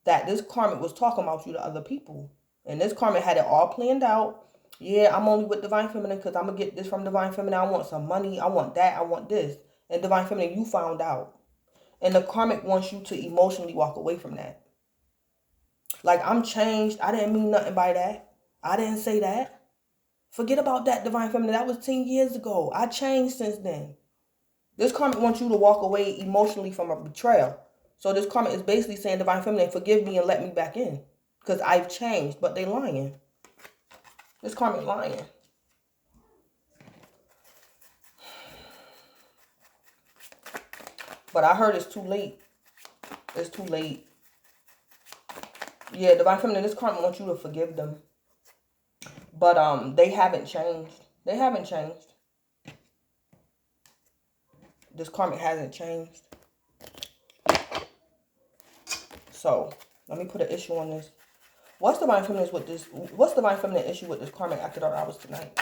that this karmic was talking about you to other people. And this karmic had it all planned out. Yeah, I'm only with Divine Feminine because I'm going to get this from Divine Feminine. I want some money. I want that. I want this. And Divine Feminine, you found out. And the karmic wants you to emotionally walk away from that. Like, I'm changed. I didn't mean nothing by that. I didn't say that. Forget about that, Divine Feminine. That was 10 years ago. I changed since then. This karmic wants you to walk away emotionally from a betrayal. So this karmic is basically saying, Divine Feminine, forgive me and let me back in. Because I've changed. But they lying. This karmic lying. But I heard it's too late. It's too late. Yeah, Divine Feminine, this karmic wants you to forgive them. But they haven't changed. They haven't changed. This karmic hasn't changed. So, let me put an issue on this. What's Divine Feminine with this? What's Divine Feminine issue with this karmic after dark hours tonight?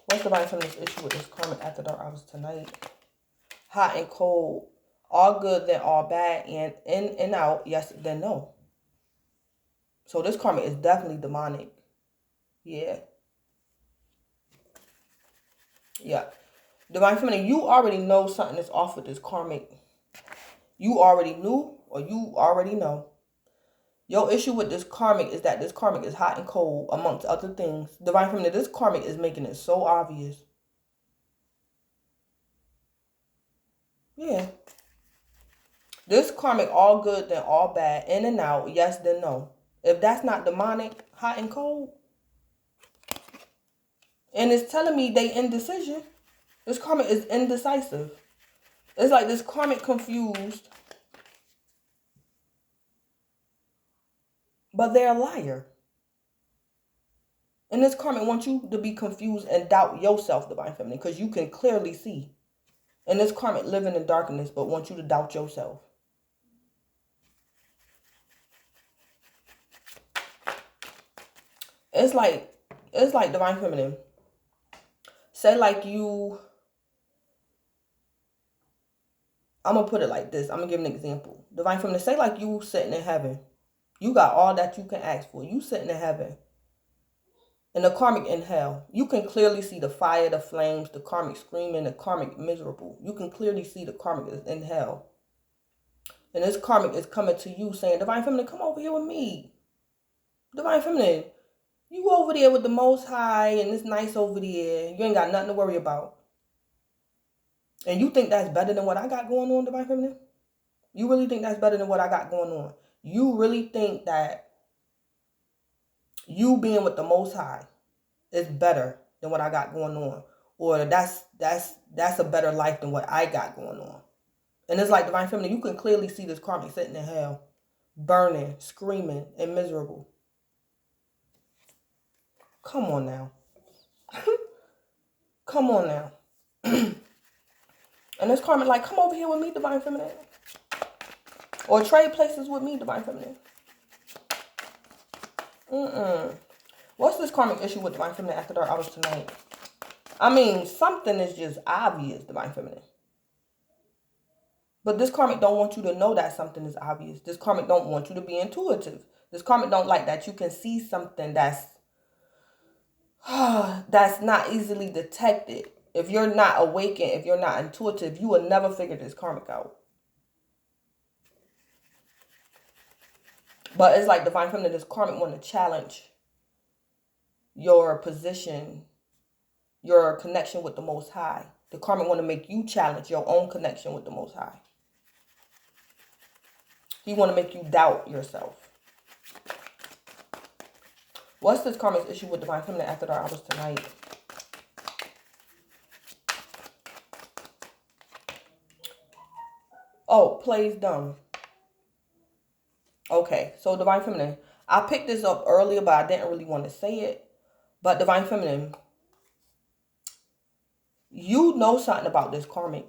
What's Divine Feminine's issue with this karmic after dark hours tonight? Hot and cold. All good, then all bad. And in and out, yes, then no. So this karmic is definitely demonic. Yeah. Yeah. Divine Feminine, you already know something is off with this karmic. You already knew or you already know. Your issue with this karmic is that this karmic is hot and cold, amongst other things. Divine Feminine, this karmic is making it so obvious. Yeah. This karmic, all good, then all bad. In and out, yes, then no. If that's not demonic, hot and cold. And it's telling me they indecision. This karmic is indecisive. It's like this karmic confused. But they're a liar. And this karmic wants you to be confused and doubt yourself, Divine Feminine, because you can clearly see. And this karmic living in darkness, but wants you to doubt yourself. It's like Divine Feminine. Say like you, I'm going to put it like this. I'm going to give an example. Divine Feminine, say like you sitting in heaven. You got all that you can ask for. You sitting in heaven. And the karmic in hell. You can clearly see the fire, the flames, the karmic screaming, the karmic miserable. You can clearly see the karmic is in hell. And this karmic is coming to you saying, Divine Feminine, come over here with me. Divine Feminine, you over there with the Most High and it's nice over there. You ain't got nothing to worry about. And you think that's better than what I got going on, Divine Feminine? You really think that's better than what I got going on? You really think that you being with the Most High is better than what I got going on? or that's a better life than what I got going on. And it's like Divine Feminine, you can clearly see this karmic sitting in hell, burning, screaming, and miserable. Come on now. Come on now. And this karmic like, come over here with me, Divine Feminine. Or trade places with me, Divine Feminine. What's this karmic issue with Divine Feminine after dark hours tonight? I mean, something is just obvious, Divine Feminine. But this karmic don't want you to know that something is obvious. This karmic don't want you to be intuitive. This karmic don't like that you can see something that's not easily detected. If you're not awakened, if you're not intuitive, you will never figure this karmic out. But it's like Divine Feminine, this karmic want to challenge your position, your connection with the Most High. The karmic want to make you challenge your own connection with the Most High. He want to make you doubt yourself. What's this karmic's issue with Divine Feminine after dark hours tonight? Oh, plays dumb. Okay, so Divine Feminine, I picked this up earlier, but I didn't really want to say it. But Divine Feminine, you know something about this karmic.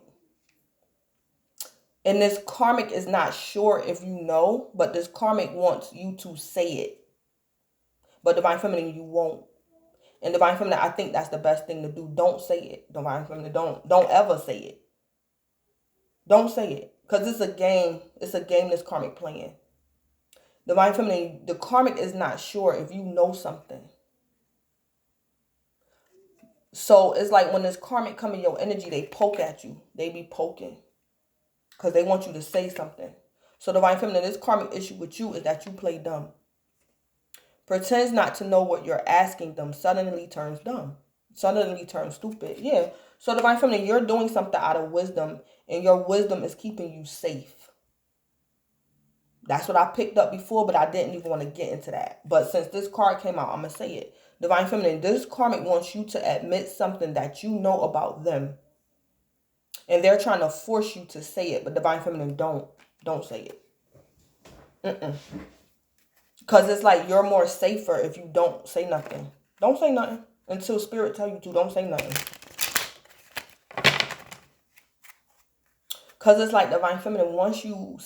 And this karmic is not sure if you know, but this karmic wants you to say it. But Divine Feminine, you won't. And Divine Feminine, I think that's the best thing to do. Don't say it, Divine Feminine. Don't ever say it. Don't say it. Because it's a game. It's a game this karmic playing. Divine Feminine, the karmic is not sure if you know something. So it's like when this karmic come in your energy, they poke at you. They be poking. Because they want you to say something. So Divine Feminine, this karmic issue with you is that you play dumb. Pretends not to know what you're asking them. Suddenly turns dumb. Suddenly turns stupid. Yeah. So Divine Feminine, you're doing something out of wisdom. And your wisdom is keeping you safe. That's what I picked up before, but I didn't even want to get into that. But since this card came out, I'm going to say it. Divine Feminine, this karmic wants you to admit something that you know about them. And they're trying to force you to say it. But Divine Feminine, don't say it. Because it's like you're more safer if you don't say nothing. Don't say nothing until Spirit tell you to. Don't say nothing. Because it's like Divine Feminine, once you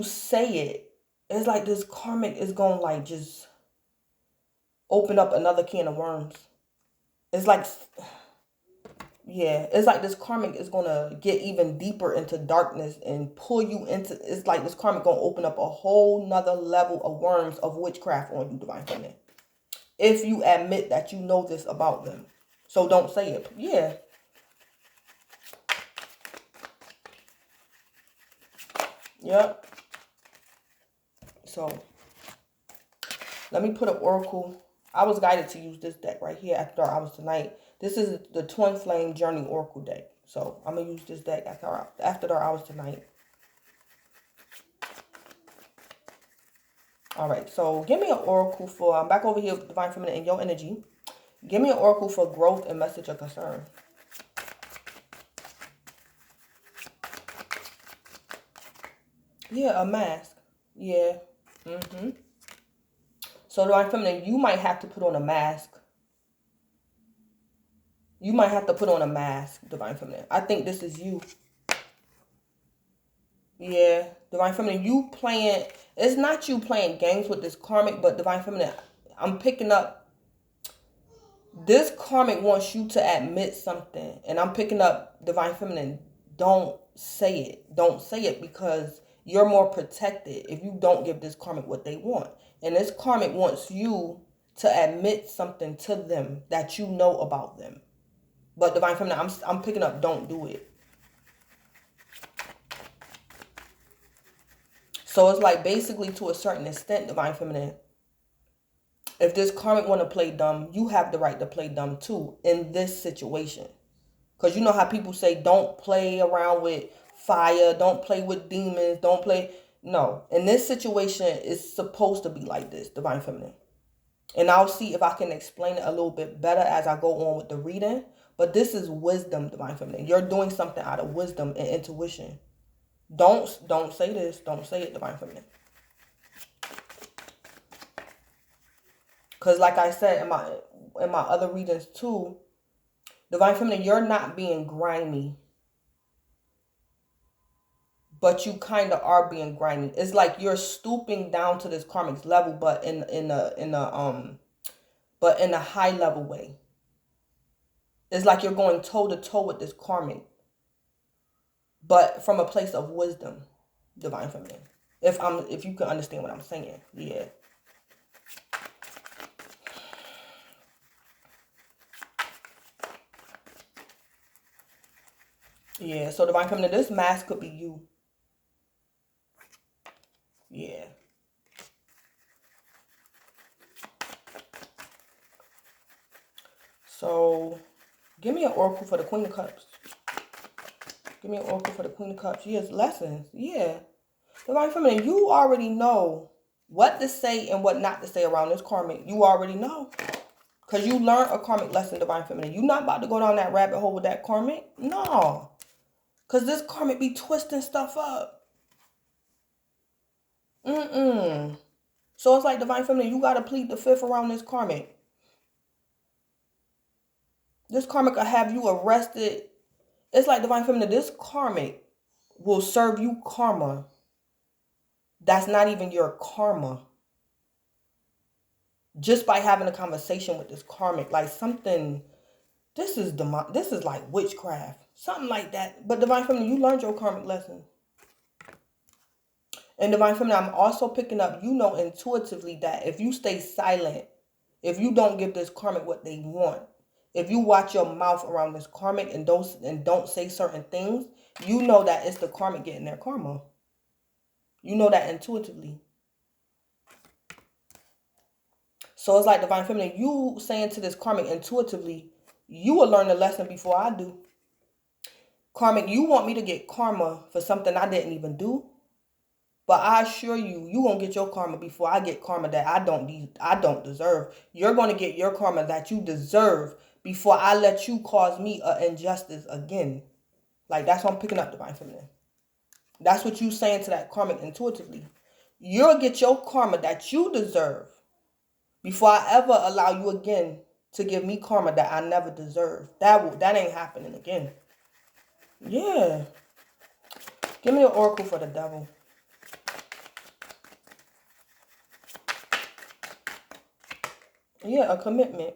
say it, it's like this karmic is going to like just open up another can of worms. It's like, yeah, it's like this karmic is going to get even deeper into darkness and pull you into, it's like this karmic going to open up a whole nother level of worms of witchcraft on you, Divine Feminine. If you admit that you know this about them. So don't say it. Yeah. Yep. So, let me put an oracle. I was guided to use this deck right here after dark hours tonight. This is the Twin Flame Journey Oracle deck. So, I'm going to use this deck after dark hours tonight. Alright, so give me an oracle for, I'm back over here with Divine Feminine in your energy. Give me an oracle for growth and message of concern. Yeah, a mask. Yeah. So Divine Feminine, you might have to put on a mask. You might have to put on a mask, Divine Feminine. I think this is you. Yeah. Divine Feminine, you playing, it's not you playing games with this karmic, but Divine Feminine, I'm picking up, this karmic wants you to admit something. And I'm picking up, Divine Feminine, don't say it. Don't say it because you're more protected if you don't give this karmic what they want. And this karmic wants you to admit something to them that you know about them. But Divine Feminine, I'm picking up, don't do it. So it's like basically to a certain extent, Divine Feminine, if this karmic want to play dumb, you have the right to play dumb too in this situation. Because you know how people say don't play around with fire, don't play with demons, don't play. No, in this situation, it's supposed to be like this, Divine Feminine. And I'll see if I can explain it a little bit better as I go on with the reading. But this is wisdom, Divine Feminine. You're doing something out of wisdom and intuition. Don't say this. Don't say it, Divine Feminine. Because like I said in my other readings too, Divine Feminine, you're not being grimy. But you kind of are being grimy. It's like you're stooping down to this karmic level, but in a high level way. It's like you're going toe to toe with this karmic, but from a place of wisdom, Divine Feminine. If you can understand what I'm saying, yeah. Yeah, so Divine Feminine, this mask could be you. Yeah. So, give me an oracle for the Queen of Cups. Give me an oracle for the Queen of Cups. Yes, lessons. Yeah. Divine Feminine, you already know what to say and what not to say around this karmic. You already know. Because you learned a karmic lesson, Divine Feminine. You're not about to go down that rabbit hole with that karmic. No. Because this karmic be twisting stuff up. So it's like, Divine Feminine, you got to plead the fifth around this karmic. This karmic will have you arrested. It's like, Divine Feminine, this karmic will serve you karma. That's not even your karma. Just by having a conversation with this karmic. Like something, this is like witchcraft. Something like that. But Divine Feminine, you learned your karmic lesson. And Divine Feminine, I'm also picking up, you know intuitively that if you stay silent, if you don't give this karmic what they want, if you watch your mouth around this karmic and don't say certain things, you know that it's the karmic getting their karma. You know that intuitively. So it's like, Divine Feminine, you saying to this karmic intuitively, you will learn the lesson before I do. Karmic, you want me to get karma for something I didn't even do? But I assure you, you gonna get your karma before I get karma that I don't deserve. You're gonna get your karma that you deserve before I let you cause me an injustice again. Like, that's what I'm picking up, Divine Feminine. That's what you saying to that karmic intuitively. You'll get your karma that you deserve before I ever allow you again to give me karma that I never deserve. That ain't happening again. Yeah. Give me an oracle for the devil. Yeah, a commitment.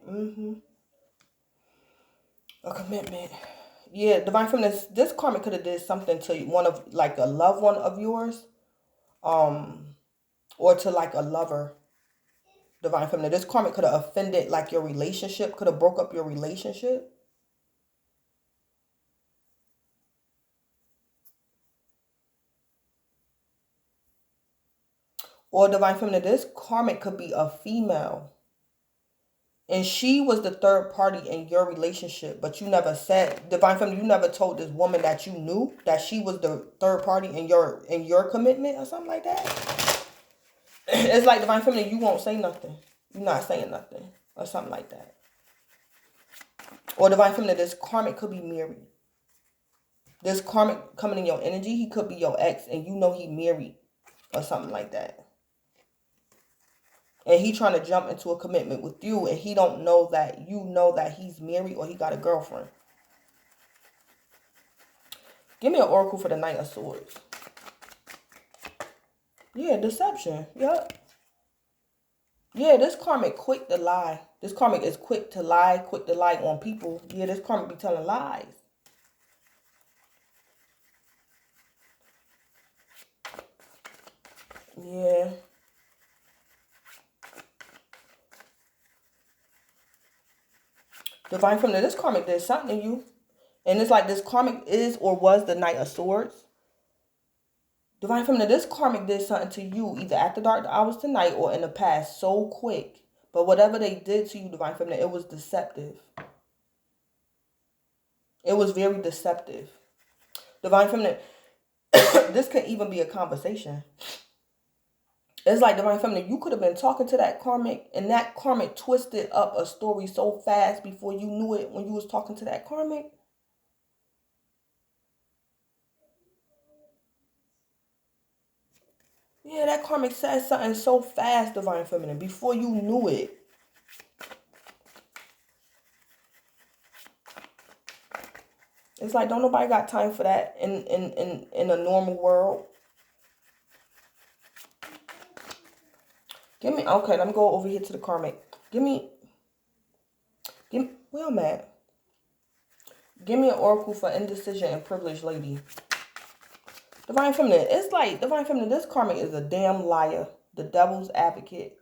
A commitment. Yeah, Divine Feminine, this karmic could have did something to one of, like, a loved one of yours. Or to, like, a lover. Divine Feminine. This karmic could have offended, like, your relationship. Could have broke up your relationship. Or Divine Feminine, this karmic could be a female. And she was the third party in your relationship, but you never said, Divine Feminine, you never told this woman that you knew that she was the third party in your commitment or something like that. It's like, Divine Feminine, you won't say nothing. You're not saying nothing or something like that. Or Divine Feminine, this karmic could be married. This karmic coming in your energy, he could be your ex and you know he married or something like that. And he trying to jump into a commitment with you and he don't know that you know that he's married or he got a girlfriend. Give me an oracle for the Knight of Swords. Yeah, deception. Yep. Yeah, this karmic quick to lie. This karmic is quick to lie on people. Yeah, this karmic be telling lies. Yeah. Divine Feminine, this karmic did something to you. And it's like this karmic is or was the Knight of Swords. Divine Feminine, this karmic did something to you either after dark hours tonight or in the past so quick. But whatever they did to you, Divine Feminine, it was deceptive. It was very deceptive. Divine Feminine, this could even be a conversation. It's like Divine Feminine, you could have been talking to that karmic, and that karmic twisted up a story so fast before you knew it when you was talking to that karmic. Yeah, that karmic said something so fast, Divine Feminine, before you knew it. It's like, don't nobody got time for that in a normal world. Give me, okay, let me go over here to the karmic. Give me, where I'm at. Give me an oracle for indecision and privileged lady. Divine Feminine, it's like, Divine Feminine, this karmic is a damn liar. The devil's advocate.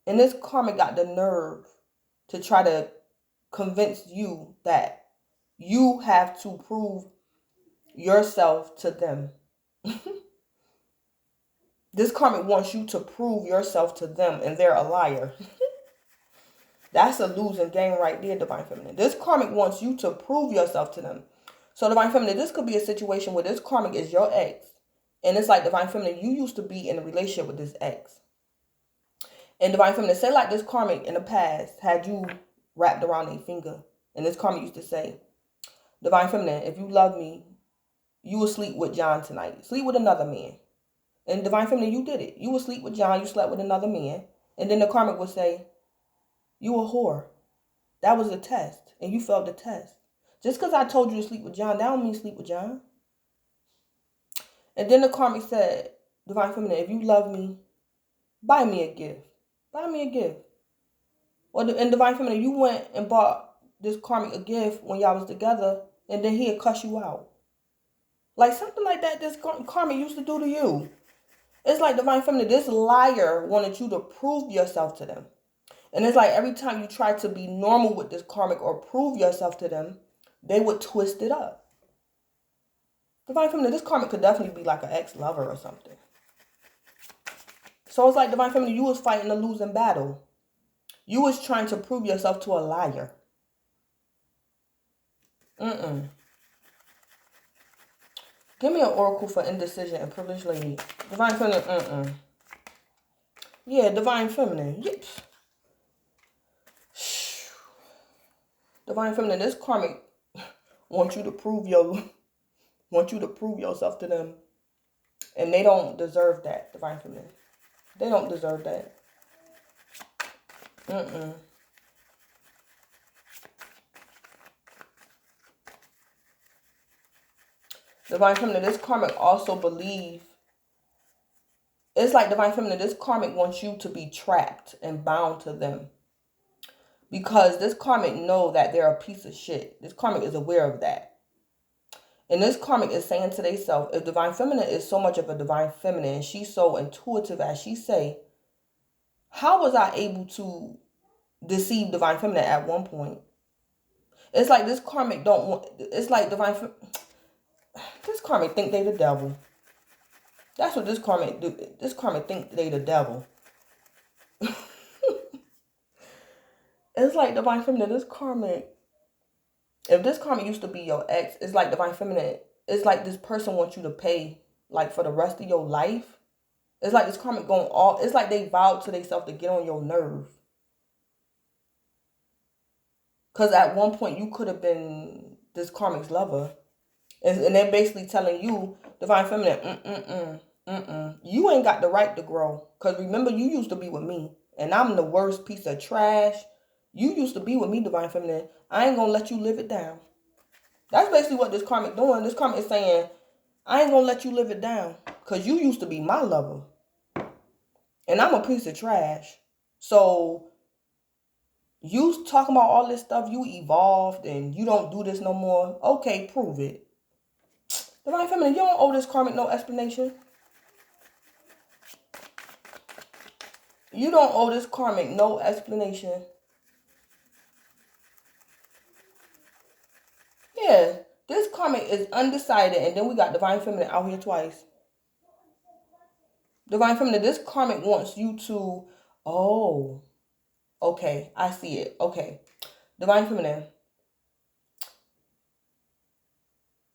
And this karmic got the nerve to try to convince you that you have to prove yourself to them. This karmic wants you to prove yourself to them, and they're a liar. That's a losing game right there, Divine Feminine. This karmic wants you to prove yourself to them. So, Divine Feminine, this could be a situation where this karmic is your ex. And it's like, Divine Feminine, you used to be in a relationship with this ex. And Divine Feminine, say like this karmic in the past had you wrapped around their finger. And this karmic used to say, Divine Feminine, if you love me, you will sleep with John tonight. Sleep with another man. And Divine Feminine, you did it. You would sleep with John, you slept with another man. And then the karmic would say, you a whore. That was a test. And you failed the test. Just because I told you to sleep with John, that don't mean sleep with John. And then the karmic said, Divine Feminine, if you love me, buy me a gift. Buy me a gift. And Divine Feminine, you went and bought this karmic a gift when y'all was together, and then he'd cuss you out. Like something like that this karmic used to do to you. It's like, Divine Feminine, this liar wanted you to prove yourself to them. And it's like every time you try to be normal with this karmic or prove yourself to them, they would twist it up. Divine Feminine, this karmic could definitely be like an ex-lover or something. So it's like, Divine Feminine, you was fighting a losing battle. You was trying to prove yourself to a liar. Give me an oracle for indecision and privileged lady. Divine Feminine, Yeah, Divine Feminine. Yep. Divine Feminine, this karmic wants you to prove yourself to them. And they don't deserve that, Divine Feminine. They don't deserve that. Divine Feminine, this karmic also believe. It's like, Divine Feminine, this karmic wants you to be trapped and bound to them. Because this karmic know that they're a piece of shit. This karmic is aware of that. And this karmic is saying to themselves, if Divine Feminine is so much of a Divine Feminine, and she's so intuitive as she say, how was I able to deceive Divine Feminine at one point? It's like this karmic don't want, it's like this karmic think they the devil. That's what this karmic do. This karmic think they the devil. It's like, Divine Feminine, this karmic, if this karmic used to be your ex, it's like, Divine Feminine, it's like this person wants you to pay like for the rest of your life. It's like this karmic going all, it's like they vowed to themselves to get on your nerve. Because at one point you could have been this karmic's lover. And they're basically telling you, Divine Feminine, you ain't got the right to grow. Because remember, you used to be with me. And I'm the worst piece of trash. You used to be with me, Divine Feminine. I ain't going to let you live it down. That's basically what this karmic doing. This karmic is saying, I ain't going to let you live it down. Because you used to be my lover. And I'm a piece of trash. So you talking about all this stuff, you evolved and you don't do this no more. Okay, prove it. Divine Feminine, you don't owe this karmic no explanation. You don't owe this karmic no explanation. Yeah, this karmic is undecided, and then we got Divine Feminine out here twice. Divine Feminine, this karmic wants you to, oh, okay, I see it. Okay, Divine Feminine,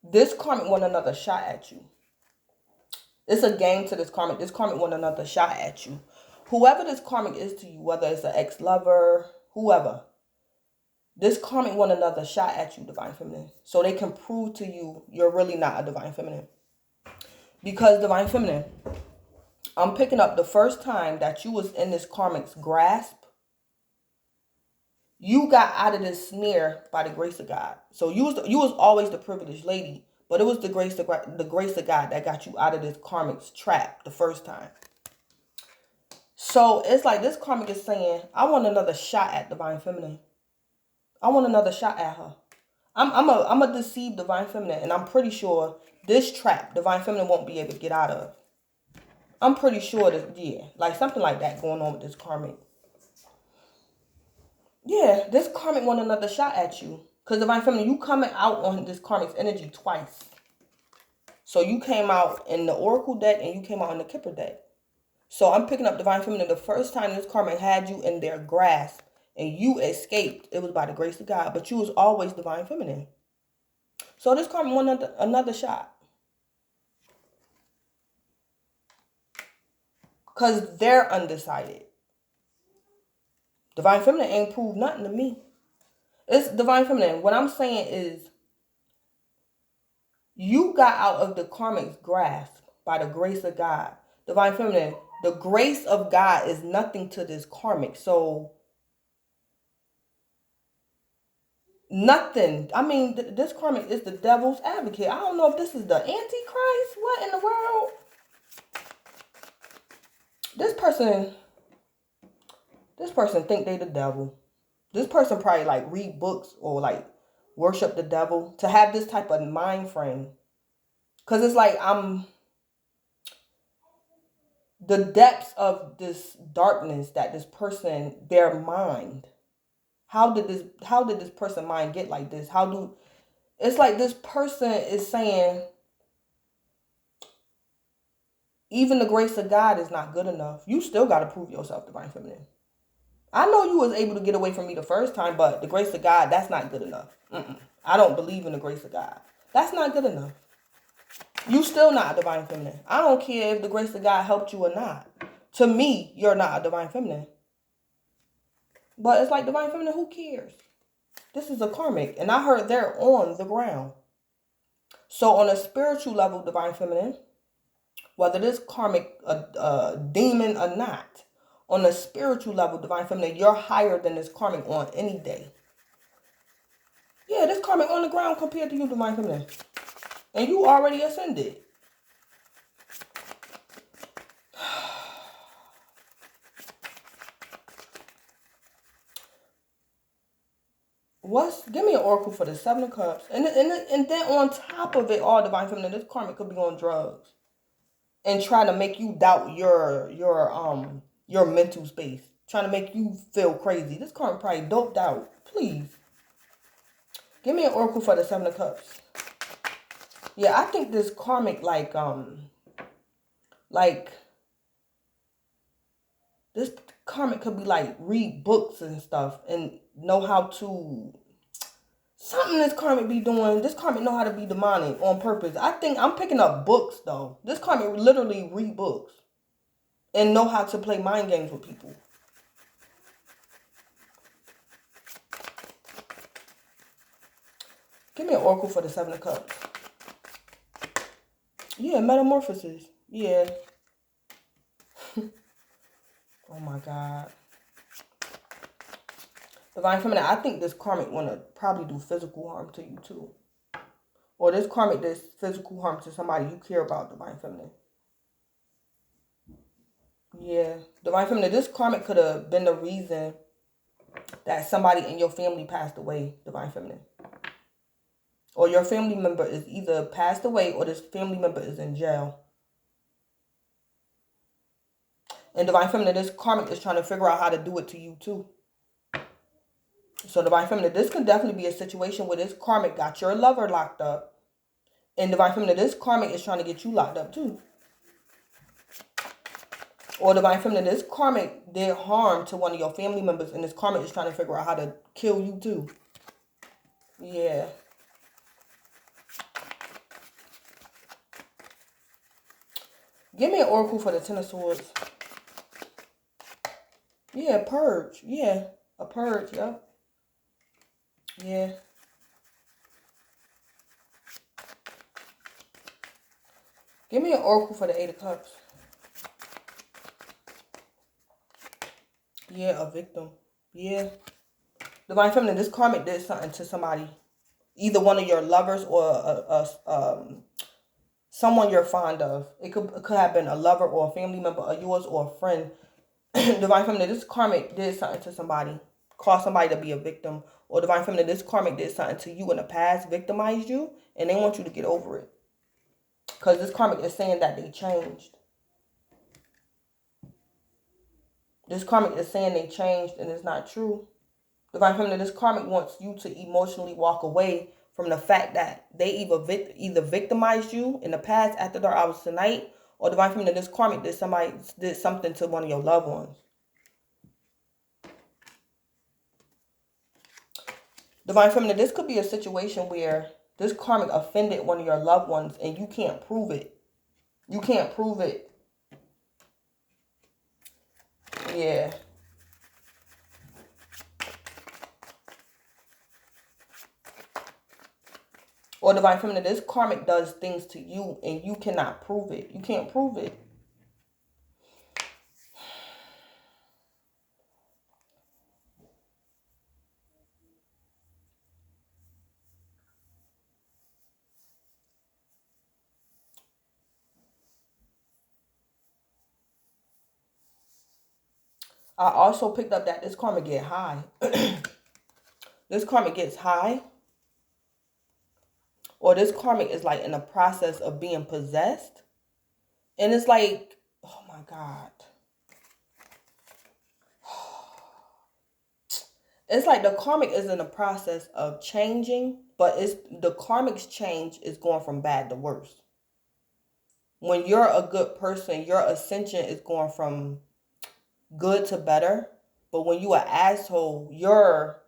this karmic want another shot at you. It's a game to this karmic. This karmic want another shot at you. Whoever this karmic is to you, whether it's an ex-lover, whoever, this karmic want another shot at you, Divine Feminine. So they can prove to you you're really not a Divine Feminine. Because Divine Feminine, I'm picking up the first time that you was in this karmic's grasp, you got out of this snare by the grace of God. So you was always the privileged lady, but it was the grace of God that got you out of this karmic's trap the first time. So it's like this karmic is saying, I want another shot at Divine Feminine. I want another shot at her. I'm a deceived Divine Feminine, and I'm pretty sure this trap Divine Feminine won't be able to get out of. I'm pretty sure that, yeah, like something like that going on with this karmic. Yeah, this karmic want another shot at you. Because Divine Feminine, you coming out on this karmic's energy twice. So you came out in the Oracle deck and you came out in the Kipper deck. So I'm picking up Divine Feminine. The first time this karmic had you in their grasp and you escaped, it was by the grace of God. But you was always Divine Feminine. So this karmic want another shot. Because they're undecided. Divine Feminine ain't proved nothing to me. It's Divine Feminine. What I'm saying is, you got out of the karmic's grasp by the grace of God. Divine Feminine, the grace of God is nothing to this karmic. So, nothing. I mean, this karmic is the devil's advocate. I don't know if this is the Antichrist. What in the world? This person think they the devil. This person probably like read books or like worship the devil to have this type of mind frame. Because it's like the depths of this darkness that this person, their mind, how did this person mind get like this? It's like this person is saying, even the grace of God is not good enough. You still got to prove yourself, Divine Feminine. I know you was able to get away from me the first time, but the grace of God, that's not good enough. I don't believe in the grace of God. That's not good enough. You still not a Divine Feminine. I don't care if the grace of God helped you or not. To me, you're not a Divine Feminine. But it's like, Divine Feminine, who cares? This is a karmic. And I heard they're on the ground. So on a spiritual level, Divine Feminine, whether this karmic a demon or not, on a spiritual level, Divine Feminine, you're higher than this karmic on any day. Yeah, this karmic on the ground compared to you, Divine Feminine. And you already ascended. Give me an oracle for the Seven of Cups. And then on top of it all, Divine Feminine, this karmic could be on drugs. And trying to make you doubt your mental space. Trying to make you feel crazy. This karmic probably doped out. Please. Give me an oracle for the Seven of Cups. Yeah, I think this karmic this karmic could be like read books and stuff and know how to, something this karmic be doing. This karmic know how to be demonic on purpose. I think I'm picking up books though. This karmic literally read books and know how to play mind games with people. Give me an oracle for the Seven of Cups. Yeah, metamorphosis. Yeah. Oh my God. Divine Feminine, I think this karmic want to probably do physical harm to you too. Or this karmic does physical harm to somebody you care about, Divine Feminine. Yeah. Divine Feminine, this karmic could have been the reason that somebody in your family passed away, Divine Feminine. Or your family member is either passed away or this family member is in jail. And Divine Feminine, this karmic is trying to figure out how to do it to you too. So Divine Feminine, this could definitely be a situation where this karmic got your lover locked up. And Divine Feminine, this karmic is trying to get you locked up too. Or Divine Feminine, this karmic did harm to one of your family members and this karmic is trying to figure out how to kill you too. Yeah. Give me an oracle for the Ten of Swords. Yeah, purge. Yeah, a purge. Yep. Yeah. Give me an oracle for the Eight of Cups. Yeah, a victim. Yeah. Divine Feminine, this karmic did something to somebody. Either one of your lovers or someone you're fond of. It could have been a lover or a family member of yours or a friend. Divine Feminine, this karmic did something to somebody. Caused somebody to be a victim. Or Divine Feminine, this karmic did something to you in the past, victimized you, and they want you to get over it. Because this karmic is saying that they changed. This karmic is saying they changed, and it's not true. Divine Feminine, this karmic wants you to emotionally walk away from the fact that they either victimized you in the past, after dark hours tonight, or Divine Feminine, this karmic did something to one of your loved ones. Divine Feminine, this could be a situation where this karmic offended one of your loved ones and you can't prove it. You can't prove it. Yeah. Or Divine Feminine, this karmic does things to you and you cannot prove it. You can't prove it. I also picked up that this karmic get high. This karmic gets high. Or this karmic is like in the process of being possessed. And it's like, oh my God. It's like the karmic is in the process of changing, but the karmic's change is going from bad to worse. When you're a good person, your ascension is going from good to better. But when you an asshole, your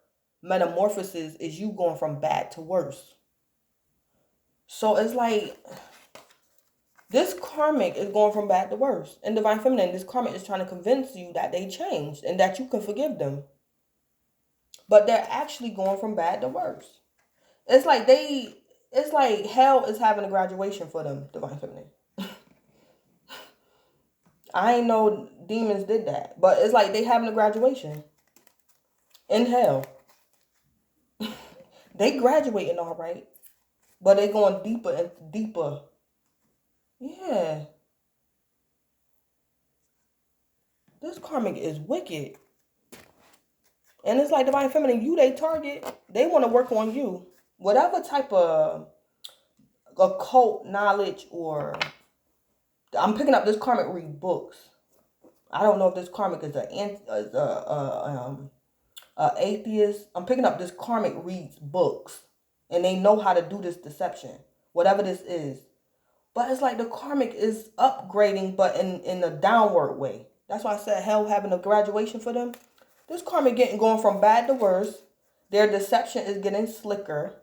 metamorphosis is you going from bad to worse. So it's like this karmic is going from bad to worse. And Divine Feminine, this karmic is trying to convince you that they changed and that you can forgive them. But they're actually going from bad to worse. It's like hell is having a graduation for them, Divine Feminine. I ain't know demons did that. But it's like they having a graduation. In hell. They graduating all right. But they going deeper and deeper. Yeah. This karmic is wicked. And it's like Divine Feminine, you they target. They want to work on you. Whatever type of occult knowledge or... I'm picking up this karmic read books. I don't know if this karmic is a atheist. I'm picking up this karmic reads books. And they know how to do this deception. Whatever this is. But it's like the karmic is upgrading, but in a downward way. That's why I said hell having a graduation for them. This karmic going from bad to worse. Their deception is getting slicker.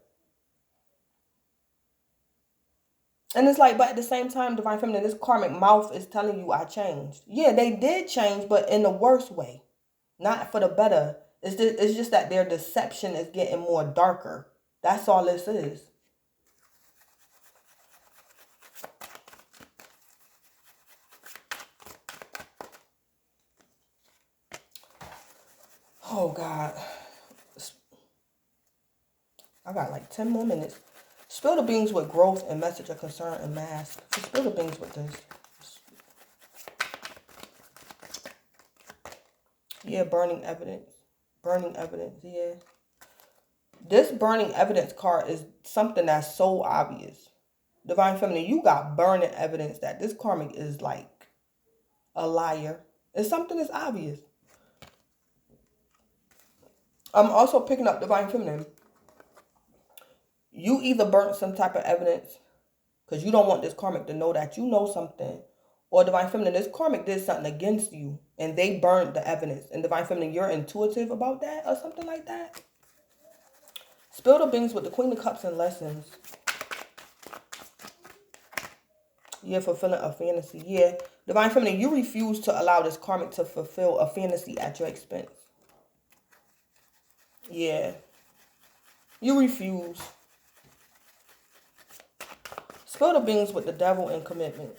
And it's like, but at the same time, Divine Feminine, this karmic mouth is telling you I changed. Yeah, they did change, but in the worst way. Not for the better. It's just that their deception is getting more darker. That's all this is. Oh, God. I got like 10 more minutes. Spill the beans with growth and message of concern and mask. Just spill the beans with this. Yeah, burning evidence. Burning evidence, yeah. This burning evidence card is something that's so obvious. Divine Feminine, you got burning evidence that this karmic is like a liar. It's something that's obvious. I'm also picking up Divine Feminine. You either burnt some type of evidence because you don't want this karmic to know that you know something. Or Divine Feminine, this karmic did something against you and they burned the evidence. And Divine Feminine, you're intuitive about that or something like that. Spill the beans with the Queen of Cups and lessons. Yeah, fulfilling a fantasy. Yeah. Divine Feminine, you refuse to allow this karmic to fulfill a fantasy at your expense. Yeah. You refuse. Spill the beans with the devil and commitment.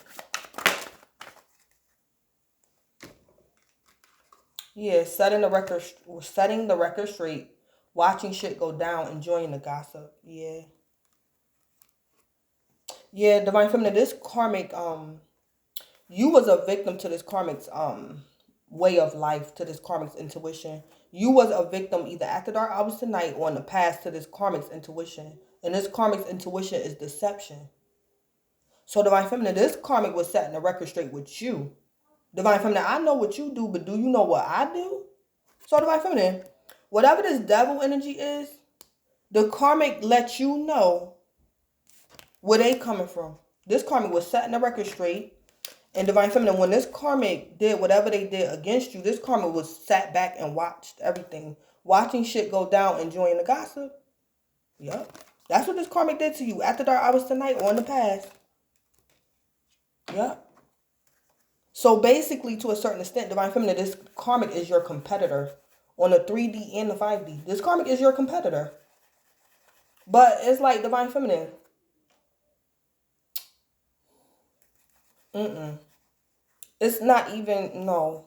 Yeah, setting the record straight, watching shit go down, enjoying the gossip. Yeah. Yeah, Divine Feminine, this karmic, you was a victim to this karmic's way of life, to this karmic's intuition. You was a victim either after dark hours tonight or in the past to this karmic's intuition. And this karmic's intuition is deception. So Divine Feminine, this karmic was setting the record straight with you. Divine Feminine, I know what you do, but do you know what I do? So Divine Feminine, whatever this devil energy is, the karmic lets you know where they coming from. This karmic was setting the record straight. And Divine Feminine, when this karmic did whatever they did against you, this karmic was sat back and watched everything. Watching shit go down, enjoying the gossip. Yep. That's what this karmic did to you after dark hours tonight or in the past. Yep. So basically, to a certain extent, Divine Feminine, this karmic is your competitor on the 3D and the 5D. This karmic is your competitor. But it's like Divine Feminine. It's not even, no.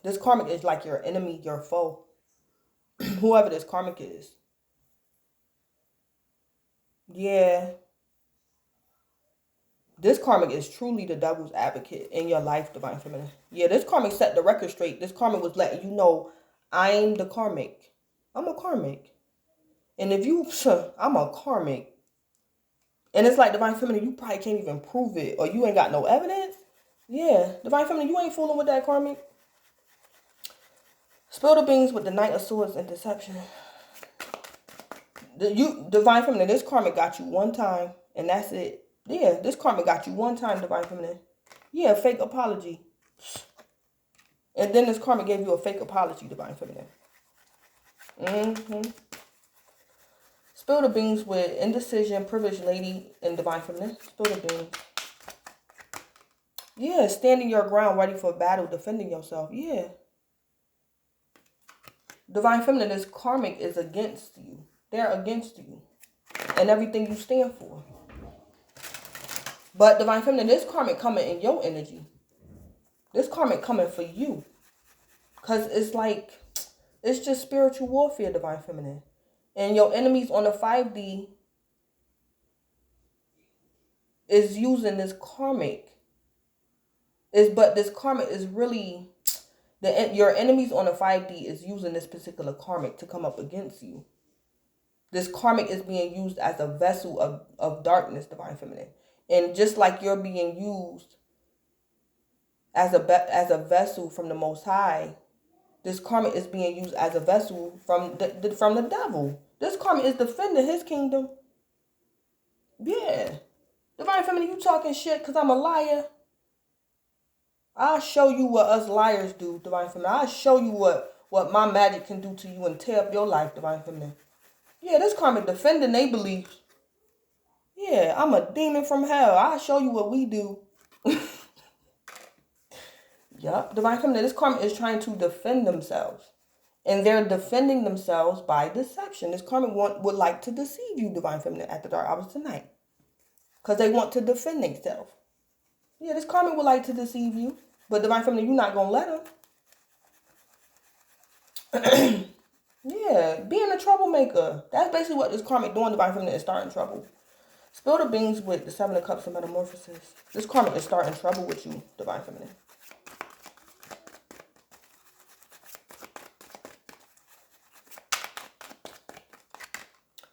This karmic is like your enemy, your foe. Whoever this karmic is. Yeah. This karmic is truly the devil's advocate in your life, Divine Feminine. Yeah, this karmic set the record straight. This karmic was letting you know, I'm the karmic. I'm a karmic. And if you, I'm a karmic. And it's like, Divine Feminine, you probably can't even prove it. Or you ain't got no evidence. Yeah, Divine Feminine, you ain't fooling with that karmic. Spill the beans with the Knight of Swords and deception. Divine Feminine, this karmic got you one time. And that's it. Yeah, this karmic got you one time, Divine Feminine. Yeah, fake apology. And then this karmic gave you a fake apology, Divine Feminine. Spill the beans with indecision, privileged lady, and Divine Feminine. Spill the beans. Yeah, standing your ground, ready for battle, defending yourself. Yeah. Divine Feminine, this karmic is against you. They're against you. And everything you stand for. But Divine Feminine, this karmic coming in your energy. This karmic coming for you. Because it's like, it's just spiritual warfare, Divine Feminine. And your enemies on the 5D is using this karmic. But this karmic is really, your enemies on the 5D is using this particular karmic to come up against you. This karmic is being used as a vessel of darkness, Divine Feminine. And just like you're being used as a vessel from the Most High, this karmic is being used as a vessel from the devil. This karmic is defending his kingdom. Yeah. Divine Feminine, you talking shit because I'm a liar. I'll show you what us liars do, Divine Feminine. I'll show you what my magic can do to you and tear up your life, Divine Feminine. Yeah, this karmic defending they beliefs. Yeah, I'm a demon from hell. I'll show you what we do. Yup. Divine Feminine, this karmic is trying to defend themselves. And they're defending themselves by deception. This karmic would like to deceive you, Divine Feminine, at the dark hours tonight. Because they want to defend themselves. Yeah, this karmic would like to deceive you. But Divine Feminine, you're not going to let them. Yeah, being a troublemaker. That's basically what this karmic doing, Divine Feminine, is starting trouble. Spill the beans with the 7 of Cups and Metamorphosis. This karmic is starting trouble with you, Divine Feminine.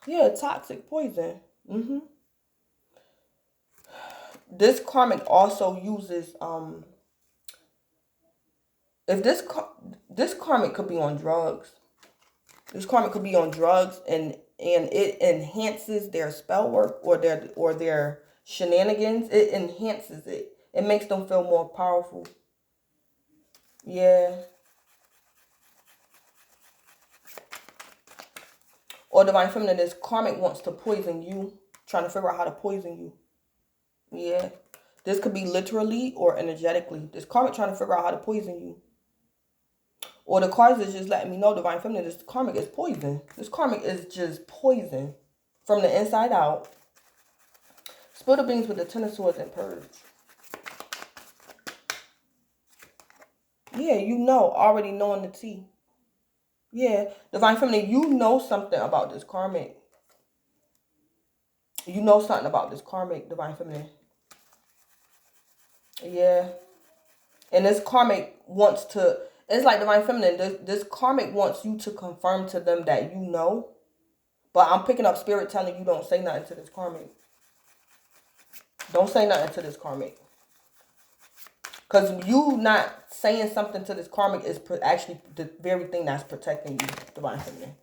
Yeah, toxic poison. This karmic also uses if this karmic could be on drugs. This karmic could be on drugs and it enhances their spell work or their shenanigans. It enhances it. It makes them feel more powerful. Yeah. Or Divine Feminine, this karmic wants to poison you, trying to figure out how to poison you. Yeah. This could be literally or energetically. This karmic trying to figure out how to poison you. Or the cards is just letting me know, Divine Feminine, this karmic is poison. This karmic is just poison from the inside out. Spill the beans with the Ten of Swords and purge. Yeah, you know, already knowing the tea. Yeah, Divine Feminine, you know something about this karmic. You know something about this karmic, Divine Feminine. Yeah. And this karmic wants to, it's like Divine Feminine, this karmic wants you to confirm to them that you know. But I'm picking up spirit telling you don't say nothing to this karmic. Don't say nothing to this karmic. Because you not saying something to this karmic is actually the very thing that's protecting you, Divine Feminine.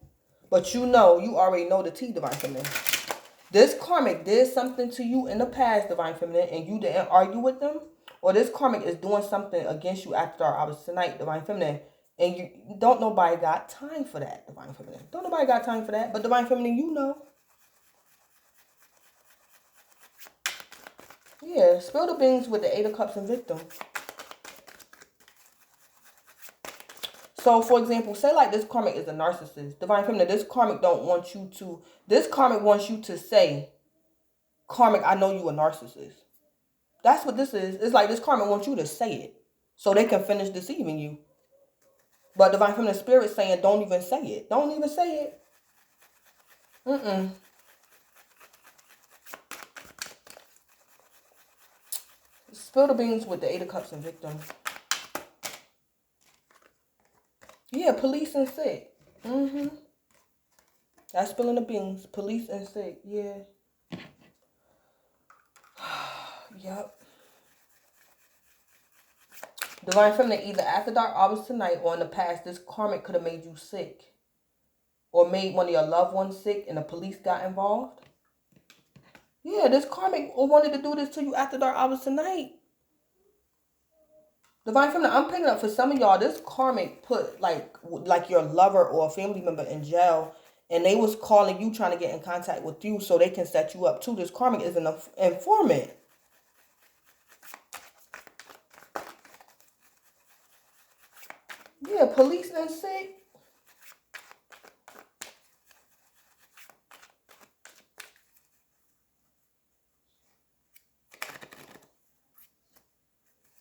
But you know, you already know the tea, Divine Feminine. This karmic did something to you in the past, Divine Feminine, and you didn't argue with them. Or this karmic is doing something against you after dark hours tonight, Divine Feminine. And you don't nobody got time for that, Divine Feminine. Don't nobody got time for that. But Divine Feminine, you know. Yeah, spill the beans with the Eight of Cups and Victim. So, for example, say like this karmic is a narcissist. Divine Feminine, this karmic don't want you to, this karmic wants you to say, karmic, I know you a narcissist. That's what this is. It's like this karmic wants you to say it so they can finish deceiving you. But Divine Feminine Spirit saying, don't even say it. Don't even say it. Spill the beans with the Eight of Cups and Victim. Yeah, police and sick. That's spilling the beans. Police and sick. Yeah. Yep. Divine Feminine, either after dark hours tonight or in the past, this karmic could have made you sick. Or made one of your loved ones sick and the police got involved. Yeah, this karmic wanted to do this to you after dark hours tonight. Divine Feminine, I'm picking up for some of y'all, this karmic put like your lover or a family member in jail, and they was calling you trying to get in contact with you so they can set you up too. This karmic is an informant. Yeah, police and sick.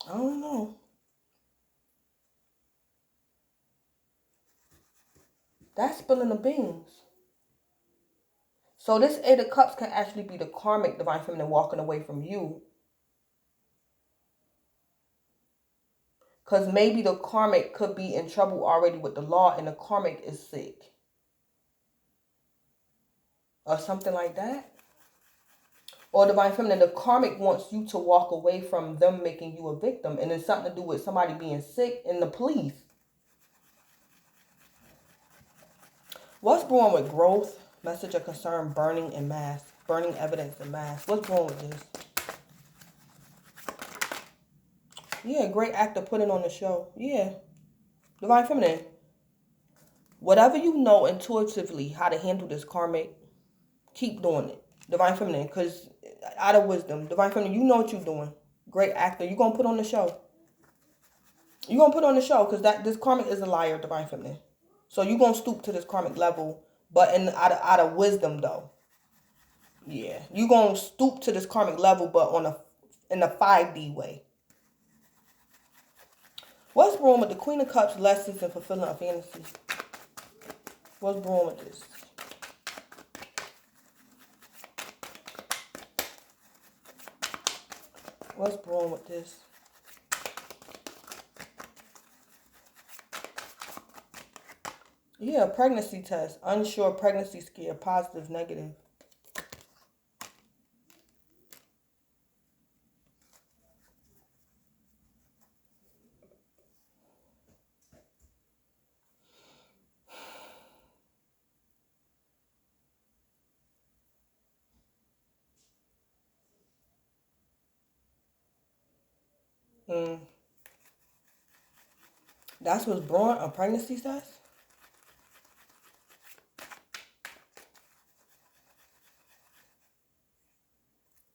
I don't know. That's spilling the beans. So this Eight of Cups can actually be the karmic, Divine Feminine, walking away from you. Because maybe the karmic could be in trouble already with the law and the karmic is sick. Or something like that. Or Divine Feminine, the karmic wants you to walk away from them making you a victim. And it's something to do with somebody being sick and the police. What's wrong with growth, message of concern, burning, and mask? Burning evidence and mask. What's wrong with this? Yeah, great actor putting on the show. Yeah. Divine Feminine. Whatever you know intuitively how to handle this karmic, keep doing it. Divine Feminine, because out of wisdom, Divine Feminine, you know what you're doing. Great actor. You're going to put on the show. You're going to put on the show because this karmic is a liar, Divine Feminine. So you're going to stoop to this karmic level, but out of wisdom, though. Yeah. You're going to stoop to this karmic level, but in a 5D way. What's wrong with the Queen of Cups, lessons, and fulfilling a fantasy? What's wrong with this? What's wrong with this? Yeah, pregnancy test. Unsure, pregnancy scare, positive, negative. That's what's born, a pregnancy test?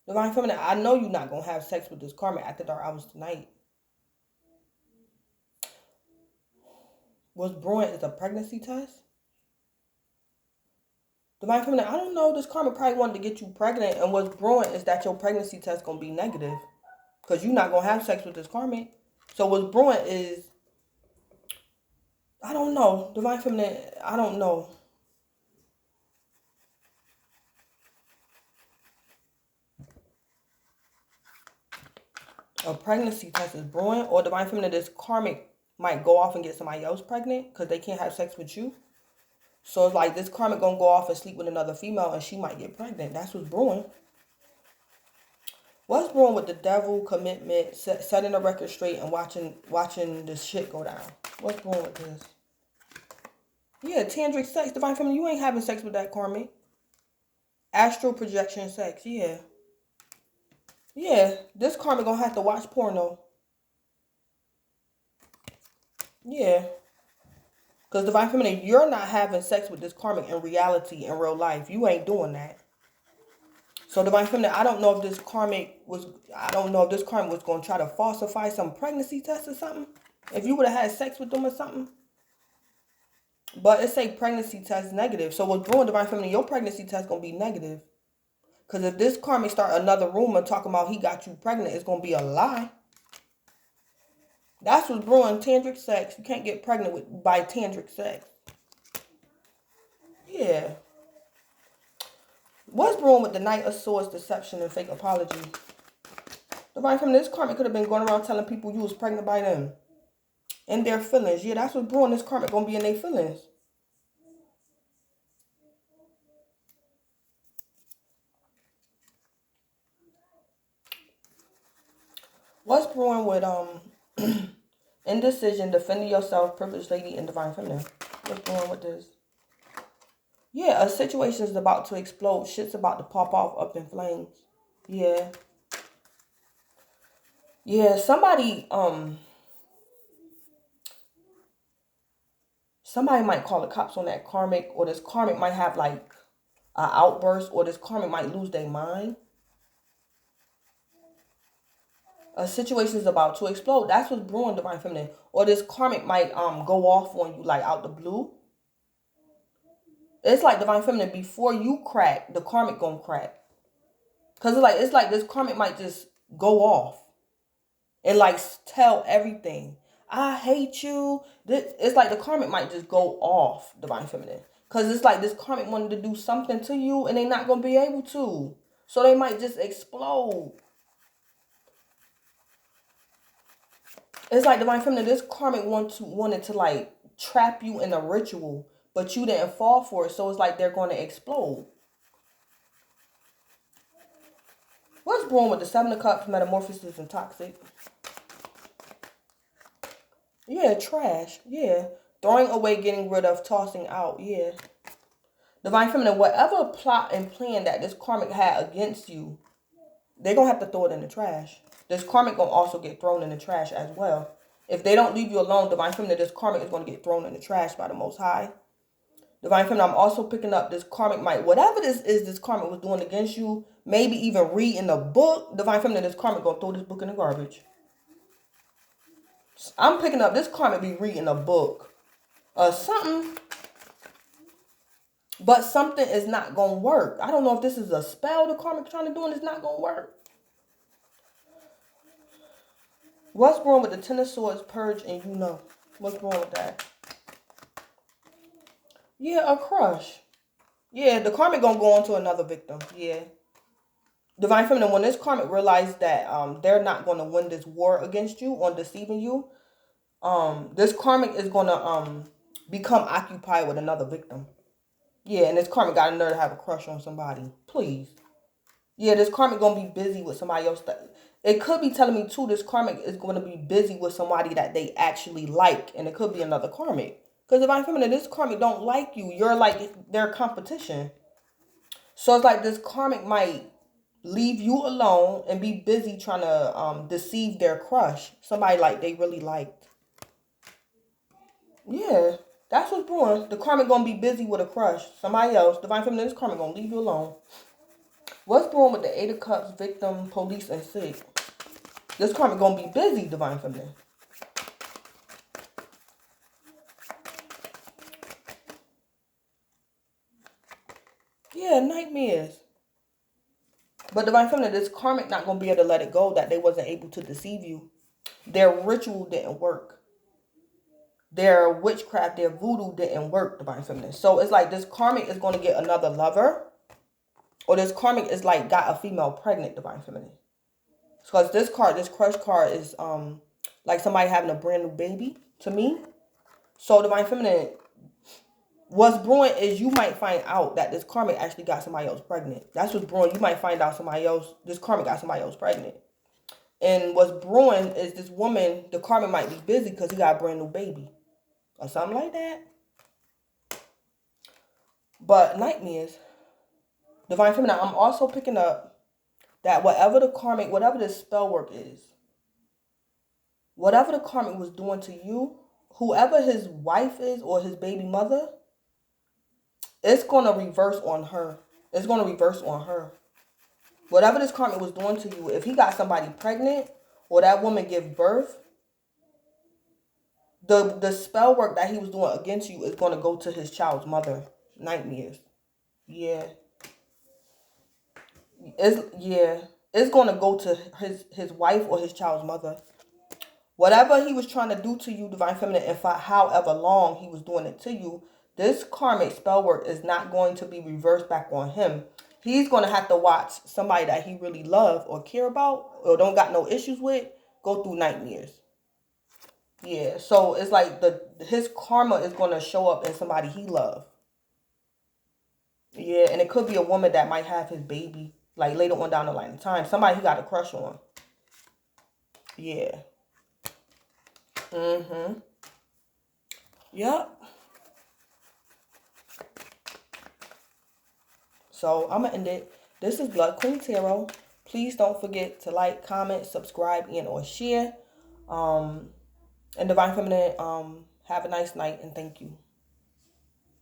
Divine Feminine, I know you're not going to have sex with this karmic after dark hours tonight. What's brewing is a pregnancy test. Divine Feminine, I don't know. This karmic probably wanted to get you pregnant. And what's brewing is that your pregnancy test going to be negative. Because you're not going to have sex with this karmic. So what's brewing is, I don't know. Divine Feminine, I don't know. A pregnancy test is brewing. Or Divine Feminine, this karmic might go off and get somebody else pregnant because they can't have sex with you. So it's like this karmic gonna go off and sleep with another female and she might get pregnant. That's what's brewing. What's brewing with the devil, commitment, setting the record straight and watching this shit go down? What's brewing with this? Yeah, tantric sex, Divine Feminine, you ain't having sex with that karmic. Astral projection sex, yeah. Yeah, this karmic gonna have to watch porno. Yeah. Because Divine Feminine, you're not having sex with this karmic in reality, in real life. You ain't doing that. So Divine Feminine, I don't know if this karmic was going to try to falsify some pregnancy test or something. If you would have had sex with them or something. But it say pregnancy test negative. So what's brewing, Divine Feminine, your pregnancy test going to be negative. Because if this karmic start another rumor talking about he got you pregnant, it's going to be a lie. That's what's brewing, tantric sex. You can't get pregnant by tantric sex. Yeah. What's brewing with the Knight of Swords, deception, and fake apology? Divine Feminine, this karmic could have been going around telling people you was pregnant by them. In their feelings. Yeah, that's what's brewing. This karmic going to be in their feelings. What's brewing with indecision, defending yourself, privileged lady, and Divine Feminine? What's brewing with this? Yeah, a situation is about to explode. Shit's about to pop off up in flames. Yeah. Yeah, somebody might call the cops on that karmic, or this karmic might have like an outburst, or this karmic might lose their mind. A situation is about to explode. That's what's brewing, Divine Feminine. Or this karmic might go off on you like out the blue. It's like Divine Feminine, before you crack, the karmic gonna crack. Cause it's like this karmic might just go off and like tell everything. I hate you. It's like the karmic might just go off, Divine Feminine. Cause it's like this karmic wanted to do something to you and they're not gonna be able to. So they might just explode. It's like Divine Feminine, this karmic wanted to like trap you in a ritual, but you didn't fall for it. So it's like they're going to explode. What's brewing with the Seven of Cups, metamorphosis, and toxic? Yeah, trash. Yeah. Throwing away, getting rid of, tossing out. Yeah. Divine Feminine, whatever plot and plan that this karmic had against you, they're going to have to throw it in the trash. This karmic going to also get thrown in the trash as well. If they don't leave you alone, Divine Feminine, this karmic is going to get thrown in the trash by the Most High. Divine Feminine, I'm also picking up this karmic might, whatever this is this karmic was doing against you, maybe even reading a book. Divine Feminine, this karmic going to throw this book in the garbage. I'm picking up this karmic be reading a book or something. But something is not going to work. I don't know if this is a spell the karmic trying to do and it's not going to work. What's wrong with the Ten of Swords, purge, and you know? What's wrong with that? Yeah, a crush. Yeah, the karmic going to go on to another victim. Yeah. Divine Feminine, when this karmic realized that they're not going to win this war against you on deceiving you, this karmic is going to become occupied with another victim. Yeah, and this karmic got a nerve to have a crush on somebody. Please. Yeah, this karmic going to be busy with somebody else. It could be telling me, too, this karmic is going to be busy with somebody that they actually like. And it could be another karmic. Because Divine Feminine, this karmic don't like you. You're like their competition. So it's like this karmic might leave you alone and be busy trying to deceive their crush. Somebody like they really liked. Yeah. That's what's brewing. The karmic going to be busy with a crush. Somebody else. Divine Feminine, this karmic going to leave you alone. What's brewing with the Eight of Cups, victim, police, and sick? This karmic gonna be busy, Divine Feminine. Yeah, nightmares. But Divine Feminine, this karmic not gonna be able to let it go that they wasn't able to deceive you. Their ritual didn't work. Their witchcraft, their voodoo didn't work, Divine Feminine. So it's like this karmic is gonna get another lover. Or this karmic is like got a female pregnant, Divine Feminine. Because this card, this crush card is like somebody having a brand new baby to me. So Divine Feminine, what's brewing is you might find out that this karmic actually got somebody else pregnant. That's what's brewing. You might find out somebody else, this karmic got somebody else pregnant. And what's brewing is this woman, the karmic might be busy because he got a brand new baby. Or something like that. But nightmares. Divine Feminine, I'm also picking up that whatever the karmic, whatever this spell work is, whatever the karmic was doing to you, whoever his wife is or his baby mother, it's going to reverse on her. It's going to reverse on her. Whatever this karmic was doing to you, if he got somebody pregnant or that woman give birth, the spell work that he was doing against you is going to go to his child's mother. Nightmares. Yeah. It's going to go to his wife or his child's mother. Whatever he was trying to do to you, Divine Feminine, and for however long he was doing it to you, this karmic spell work is not going to be reversed back on him. He's going to have to watch somebody that he really love or care about or don't got no issues with go through nightmares. Yeah, so it's like his karma is going to show up in somebody he love. Yeah, and it could be a woman that might have his baby, like later on down the line of time. Somebody he got a crush on. Yeah. Yep. So I'm going to end it. This is Blood Queen Tarot. Please don't forget to like, comment, subscribe, and or share. And Divine Feminine, have a nice night and thank you.